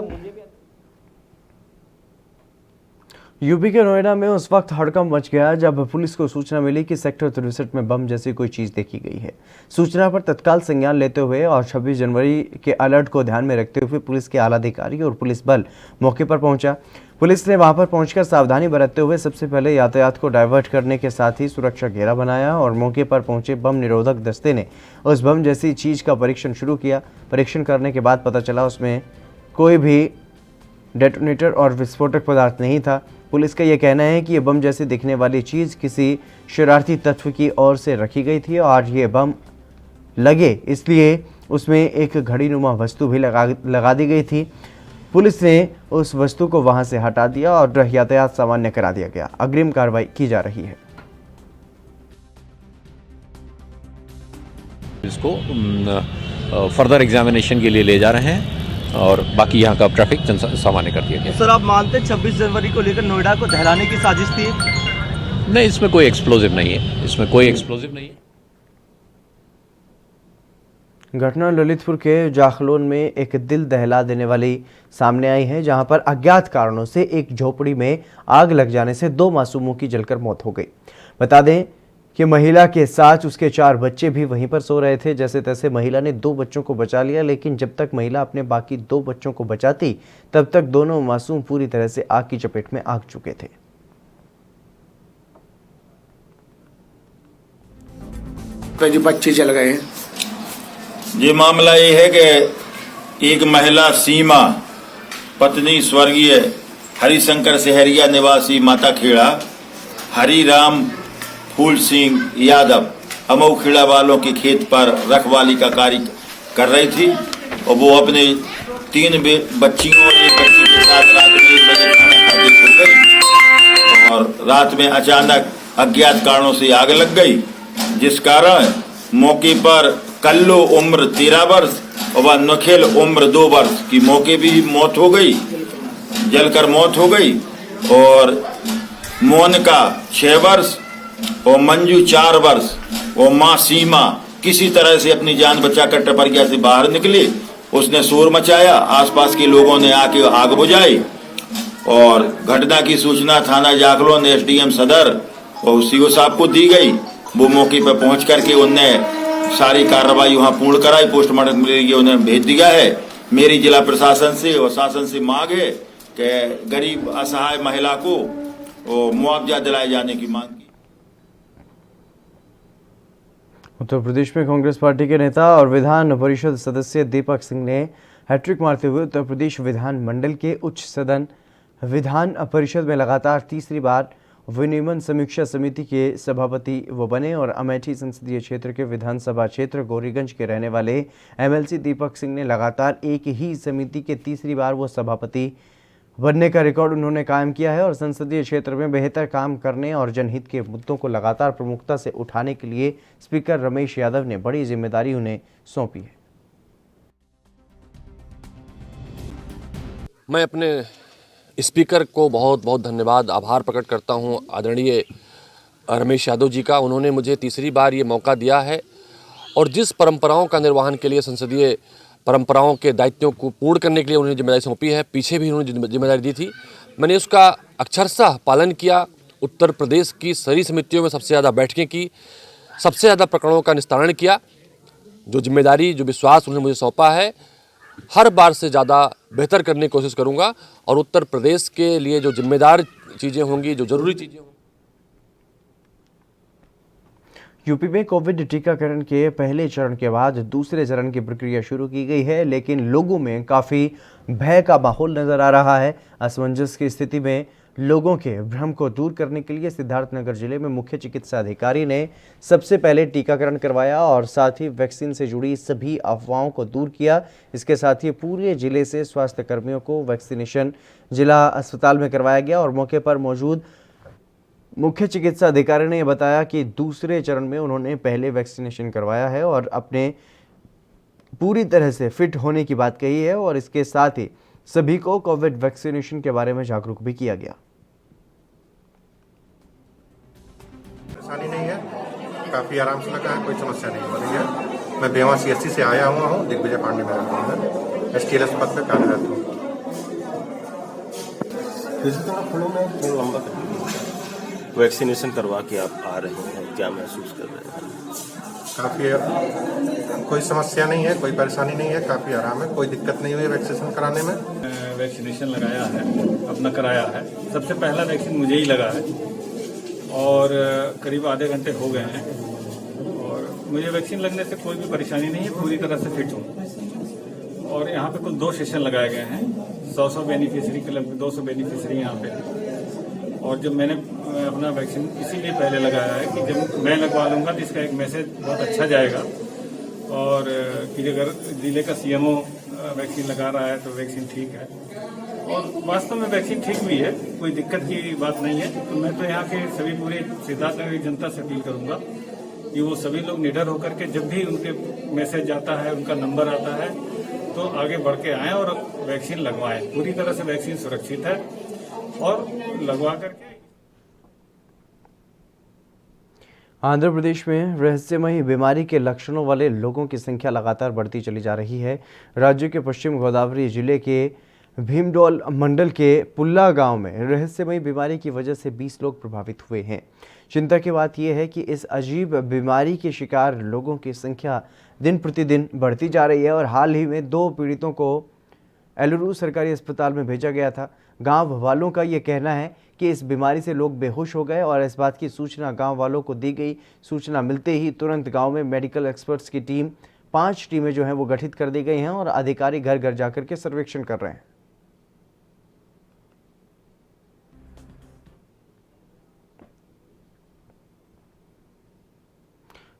Speaker 1: यूपी के नोएडा में उस वक्त हड़कंप मच गया जब पुलिस को सूचना मिली कि सेक्टर 63 में बम जैसी कोई चीज़ देखी गई है। सूचना पर तत्काल संज्ञान लेते हुए और 26 जनवरी के अलर्ट को ध्यान में रखते हुए पुलिस के आला अधिकारी और पुलिस बल मौके पर पहुंचा। पुलिस ने वहां पर पहुंचकर सावधानी बरतते हुए सबसे पहले यातायात को डाइवर्ट करने के साथ ही सुरक्षा घेरा बनाया और मौके पर पहुंचे बम निरोधक दस्ते ने उस बम जैसी चीज़ का परीक्षण शुरू किया। परीक्षण करने के बाद पता चला उसमें कोई भी डेटोनेटर और विस्फोटक पदार्थ नहीं था। पुलिस का यह कहना है कि यह बम जैसी दिखने वाली चीज़ किसी शरारती तत्व की ओर से रखी गई थी और ये बम लगे इसलिए उसमें एक घड़ीनुमा वस्तु भी लगा दी गई थी। पुलिस ने उस वस्तु को वहां से हटा दिया और यातायात सामान्य करा दिया गया। अग्रिम कार्रवाई की जा रही है।
Speaker 10: इसको फर्दर एग्जामिनेशन के लिए ले जा रहे हैं और बाकी यहाँ का ट्रैफिक सामान्य कर दिया गया।
Speaker 11: सर, आप मानते 26 जनवरी को लेकर नोएडा को दहलाने की साजिश थी?
Speaker 10: नहीं, इसमें कोई एक्सप्लोजिव नहीं है, इसमें कोई एक्सप्लोजिव नहीं है।
Speaker 1: घटना ललितपुर के जाखलोन में एक दिल दहला देने वाली सामने आई है, जहां पर अज्ञात कारणों से एक झोपड़ी में आग लग जाने से 2 मासूमों की जलकर मौत हो गई। बता दें कि महिला के साथ उसके 4 बच्चे भी वहीं पर सो रहे थे। जैसे तैसे महिला ने 2 बच्चों को बचा लिया, लेकिन जब तक महिला अपने बाकी 2 बच्चों को बचाती तब तक दोनों मासूम पूरी तरह से आग की चपेट में आ चुके थे।
Speaker 12: बच्चे जल गए।
Speaker 14: ये मामला ये है कि एक महिला सीमा पत्नी स्वर्गीय हरिशंकर सहरिया निवासी माता खेड़ा हरिराम फूल सिंह यादव अमऊ खेड़ा वालों के खेत पर रखवाली का कार्य कर रही थी और वो अपने 3 बच्चियों और एक बच्ची के साथ रात में 1 बजे खाना खाते सो गई और रात में अचानक अज्ञात कारणों से आग लग गई, जिस कारण मौके पर कल्लो उम्र 13 वर्ष और नखेल उम्र 2 वर्ष की मौके भी मौत हो गई, जलकर मौत हो गई। और मोनिका 6 वर्ष और मंजू 4 वर्ष और मां सीमा किसी तरह से अपनी जान बचाकर टपरिया से बाहर निकली। उसने शोर मचाया, आसपास के लोगों ने आके आग बुझाई और घटना की सूचना थाना जाखलोन एसडीएम सदर और सीओ साहब को दी गई। वो मौके पर पहुंच करके उनने सारी कार्रवाई वहां पूर्ण कराई, पोस्टमार्टम के लिए उन्हें भेज दिया है। मेरी जिला प्रशासन से और शासन से मांग है कि गरीब असहाय महिला को मुआवजा दिलाए जाने की मांग की।
Speaker 1: उत्तर प्रदेश में कांग्रेस पार्टी के नेता और विधान परिषद सदस्य दीपक सिंह ने हैट्रिक मारते हुए उत्तर प्रदेश विधान मंडल के उच्च सदन विधान परिषद में लगातार तीसरी बार विनियमन समीक्षा समिति के सभापति वो बने और अमेठी संसदीय क्षेत्र के विधानसभा क्षेत्र गौरीगंज के रहने वाले एमएलसी दीपक सिंह ने लगातार एक ही समिति के तीसरी बार वो सभापति बनने का रिकॉर्ड उन्होंने कायम किया है और संसदीय क्षेत्र में बेहतर काम करने और जनहित के मुद्दों को लगातार प्रमुखता से उठाने के लिए स्पीकर रमेश यादव ने बड़ी जिम्मेदारी उन्हें सौंपी है।
Speaker 25: मैं अपने स्पीकर को बहुत बहुत धन्यवाद आभार प्रकट करता हूं आदरणीय रमेश यादव जी का। उन्होंने मुझे तीसरी बार ये मौका दिया है और जिस परंपराओं का निर्वहन के लिए संसदीय परंपराओं के दायित्वों को पूर्ण करने के लिए उन्होंने जिम्मेदारी सौंपी है, पीछे भी उन्होंने जिम्मेदारी दी थी, मैंने उसका अक्षरशः पालन किया। उत्तर प्रदेश की सारी समितियों में सबसे ज़्यादा बैठकें की, सबसे ज़्यादा प्रकरणों का निस्तारण किया। जो जिम्मेदारी जो विश्वास उन्होंने मुझे सौंपा है, हर बार से ज़्यादा बेहतर करने की कोशिश करूंगा और उत्तर प्रदेश के लिए जो जिम्मेदार चीज़ें होंगी, जो जरूरी चीज़ें होंगी।
Speaker 1: यूपी में कोविड टीकाकरण के पहले चरण के बाद दूसरे चरण की प्रक्रिया शुरू की गई है, लेकिन लोगों में काफ़ी भय का माहौल नजर आ रहा है। असमंजस की स्थिति में लोगों के भ्रम को दूर करने के लिए सिद्धार्थनगर जिले में मुख्य चिकित्सा अधिकारी ने सबसे पहले टीकाकरण करवाया और साथ ही वैक्सीन से जुड़ी सभी अफवाहों को दूर किया। इसके साथ ही पूरे जिले से स्वास्थ्य कर्मियों को वैक्सीनेशन जिला अस्पताल में करवाया गया और मौके पर मौजूद मुख्य चिकित्सा अधिकारी ने बताया कि दूसरे चरण में उन्होंने पहले वैक्सीनेशन करवाया है और अपने पूरी तरह से फिट होने की बात कही है और इसके साथ ही सभी को कोविड वैक्सीनेशन के बारे में जागरूक भी किया गया।
Speaker 26: परेशानी नहीं है, काफी आराम से लगा है, कोई समस्या नहीं हो रही है। मैं बेवा सीएससी से आया हुआ हूँ, दिग्विजय पांडे में रहता हूँ, एसटीएलएस पद पर कार्यरत हूँ।
Speaker 27: वैक्सीनेशन करवा के आप आ रहे हैं, क्या महसूस कर रहे हैं?
Speaker 26: काफ़ी कोई समस्या नहीं है, कोई परेशानी नहीं है, काफ़ी आराम है, कोई दिक्कत नहीं हुई है वैक्सीनेशन कराने में।
Speaker 8: वैक्सीनेशन लगाया है, अपना कराया है। सबसे पहला वैक्सीन मुझे ही लगा है और करीब आधे घंटे हो गए हैं और मुझे वैक्सीन लगने से कोई भी परेशानी नहीं है, पूरी तरह से फिट हूँ। और यहाँ पे कुल 2 सेशन लगाए गए हैं, 100 बेनिफिशियरी के लगभग 200 बेनिफिशियरी यहाँ पे। और जब मैंने अपना वैक्सीन इसीलिए पहले लगाया है कि जब मैं लगवा लूँगा तो इसका एक मैसेज बहुत अच्छा जाएगा और कि अगर जिले का सीएमओ वैक्सीन लगा रहा है तो वैक्सीन ठीक है और वास्तव में वैक्सीन ठीक भी है, कोई दिक्कत की बात नहीं है। तो मैं तो यहाँ के सभी पूरे सिद्धार्थनगर की जनता से अपील करूँगा कि वो सभी लोग निडर होकर के जब भी उनके मैसेज आता है, उनका नंबर आता है,
Speaker 13: तो आगे बढ़ के आएँ और वैक्सीन लगवाएं। पूरी तरह से वैक्सीन सुरक्षित है और लगवा करके।
Speaker 1: आंध्र प्रदेश में रहस्यमयी बीमारी के लक्षणों वाले लोगों की संख्या लगातार बढ़ती चली जा रही है। राज्य के पश्चिम गोदावरी जिले के भीमडोल मंडल के पुल्ला गांव में रहस्यमयी बीमारी की वजह से 20 लोग प्रभावित हुए हैं। चिंता की बात यह है कि इस अजीब बीमारी के शिकार लोगों की संख्या दिन प्रतिदिन बढ़ती जा रही है और हाल ही में 2 पीड़ितों को एलुरू सरकारी अस्पताल में भेजा गया था। गांव वालों का ये कहना है कि इस बीमारी से लोग बेहोश हो गए और इस बात की सूचना गांव वालों को दी गई। सूचना मिलते ही तुरंत गांव में मेडिकल एक्सपर्ट्स की टीम 5 टीमें जो हैं वो गठित कर दी गई हैं और अधिकारी घर घर जाकर के सर्वेक्षण कर रहे हैं।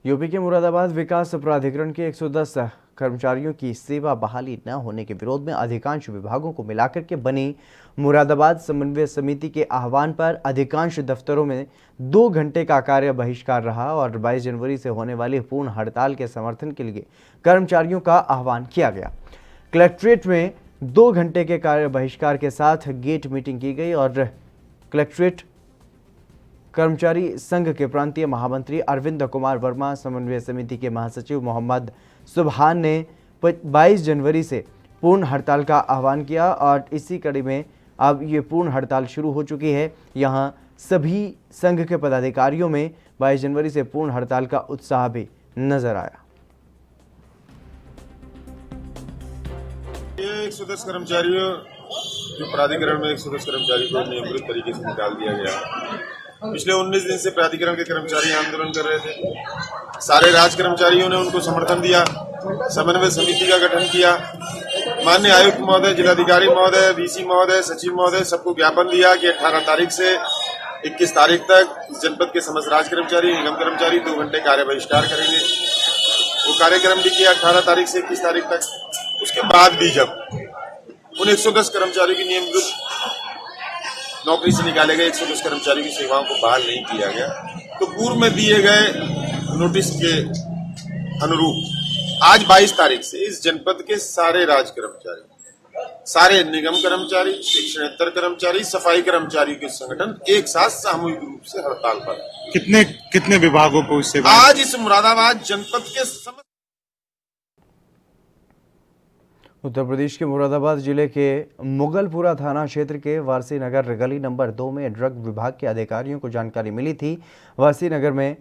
Speaker 1: यूपी के मुरादाबाद विकास प्राधिकरण के 110 कर्मचारियों की सेवा बहाली न होने के विरोध में अधिकांश विभागों को मिलाकर के बनी मुरादाबाद समन्वय समिति के आह्वान पर अधिकांश दफ्तरों में 2 घंटे का कार्य बहिष्कार रहा और 22 जनवरी से होने वाली पूर्ण हड़ताल के समर्थन के लिए कर्मचारियों का आह्वान किया गया। कलेक्ट्रेट में 2 घंटे के कार्य बहिष्कार के साथ गेट मीटिंग की गई और कलेक्ट्रेट कर्मचारी संघ के प्रांतीय महामंत्री अरविंद कुमार वर्मा, समन्वय समिति के महासचिव मोहम्मद सुबहान ने 22 जनवरी से पूर्ण हड़ताल का आह्वान किया और इसी कड़ी में अब ये पूर्ण हड़ताल शुरू हो चुकी है। यहाँ सभी संघ के पदाधिकारियों में 22 जनवरी से पूर्ण हड़ताल का उत्साह भी नजर आया।
Speaker 15: ये 110 कर्मचारियों जो प्राधिकरण में 110 कर्मचारी को नियमित तरीके से निकाल दिया गया। पिछले 19 दिन से प्राधिकरण के कर्मचारी आंदोलन कर रहे थे। सारे राज कर्मचारियों ने उनको समर्थन दिया, समन्वय समिति का गठन किया। माननीय आयुक्त महोदय, जिलाधिकारी महोदय, वीसी महोदय, सचिव महोदय सबको ज्ञापन दिया कि 18 तारीख से 21 तारीख तक जनपद के समस्त राज कर्मचारी, निगम कर्मचारी 2 घंटे कार्य बहिष्कार करेंगे। वो कार्यक्रम भी किया 18 तारीख से 21 तारीख तक। उसके बाद भी जब उन 110 कर्मचारियों की नियमित नौकरी से निकाले गए 110 कर्मचारियों की सेवाओं को बहाल नहीं किया गया, तो पूर्व में दिए गए नोटिस के अनुरूप आज 22 तारीख से इस जनपद के सारे राज कर्मचारी, सारे निगम कर्मचारी, शिक्षणेतर कर्मचारी, सफाई कर्मचारी के संगठन एक साथ सामूहिक रूप से हड़ताल पर। कितने विभागों को इससे आज इस मुरादाबाद जनपद के
Speaker 1: उत्तर प्रदेश के मुरादाबाद जिले के मुगलपुरा थाना क्षेत्र के वारसी नगर गली नंबर 2 में ड्रग विभाग के अधिकारियों को जानकारी मिली थी वारसी नगर में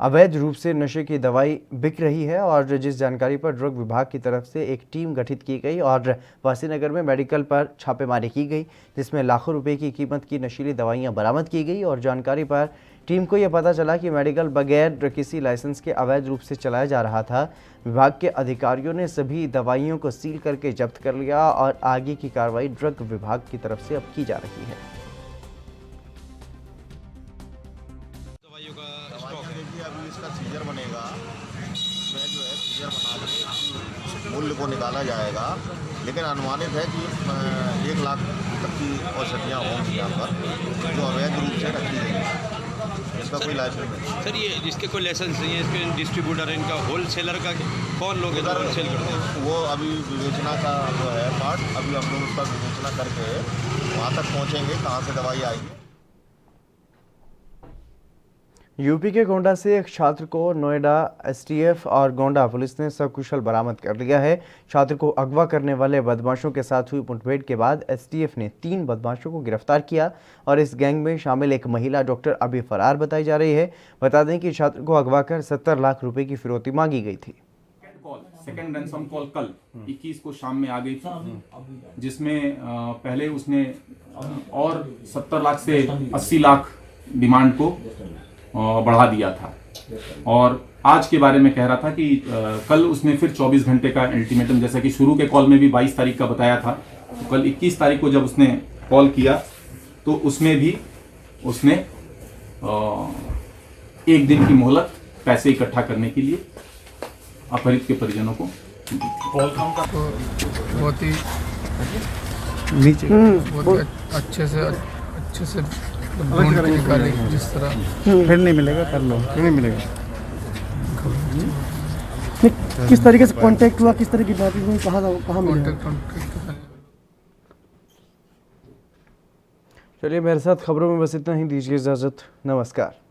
Speaker 1: अवैध रूप से नशे की दवाई बिक रही है और जिस जानकारी पर ड्रग विभाग की तरफ से एक टीम गठित की गई और वारसी नगर में मेडिकल पर छापेमारी की गई, जिसमें लाखों रुपए की कीमत की नशीली दवाइयां बरामद की गई और जानकारी पर टीम को यह पता चला कि मेडिकल बगैर किसी लाइसेंस के अवैध रूप से चलाया जा रहा था। विभाग के अधिकारियों ने सभी दवाइयों को सील करके जब्त कर लिया और आगे की कार्रवाई ड्रग विभाग की तरफ से अब की जा रही है।
Speaker 16: अभी इसका सीजर बनेगा, इसमें जो है सीजर बना के मूल्य को निकाला जाएगा, लेकिन अनुमानित है कि 1 लाख तक की औषधियाँ होंगी यहाँ पर जो अवैध रूप से रखी गई। इसका कोई लाइसेंस नहीं
Speaker 17: सर। ये जिसके कोई लाइसेंस नहीं है, इसके डिस्ट्रीब्यूटर है, इनका होलसेलर का कौन लोग होलसेल करते हैं?
Speaker 16: वो अभी विवेचना का जो है पार्ट, अभी हम लोग उसका विवेचना करके वहाँ तक पहुँचेंगे कहाँ से दवाई आएगी।
Speaker 1: यूपी के गोंडा से एक छात्र को नोएडा एसटीएफ और गोंडा पुलिस ने सकुशल बरामद कर लिया है। छात्र को अगवा करने वाले बदमाशों के साथ हुई मुठभेड़ के बाद एसटीएफ ने 3 बदमाशों को गिरफ्तार किया और इस गैंग में शामिल एक महिला डॉक्टर अभी फरार बताई जा रही है। बता दें कि छात्र को अगवा कर 70 लाख रुपए की फिरौती मांगी गई थी।
Speaker 18: सेकंड रैंसम कॉल कल 21 को शाम में आ गई थी, जिसमें पहले उसने और 70 लाख से 80 लाख डिमांड को बढ़ा दिया था और आज के बारे में कह रहा था कि कल उसने फिर 24 घंटे का अल्टीमेटम, जैसा कि शुरू के कॉल में भी 22 तारीख का बताया था, तो कल 21 तारीख को जब उसने कॉल किया तो उसमें भी उसने 1 दिन की मोहलत पैसे इकट्ठा करने के लिए अपहृत के परिजनों को
Speaker 19: बहुत ही अच्छे से ढूंढ के निकाले, जिस तरह
Speaker 4: फिर नहीं मिलेगा, कर लो, फिर नहीं मिलेगा।
Speaker 2: किस तरीके से कांटेक्ट हुआ, किस तरह की बातें हुई, कहाँ मिले?
Speaker 1: चलिए मेरे साथ खबरों में बस इतना ही, दीजिए इजाज़त, नमस्कार।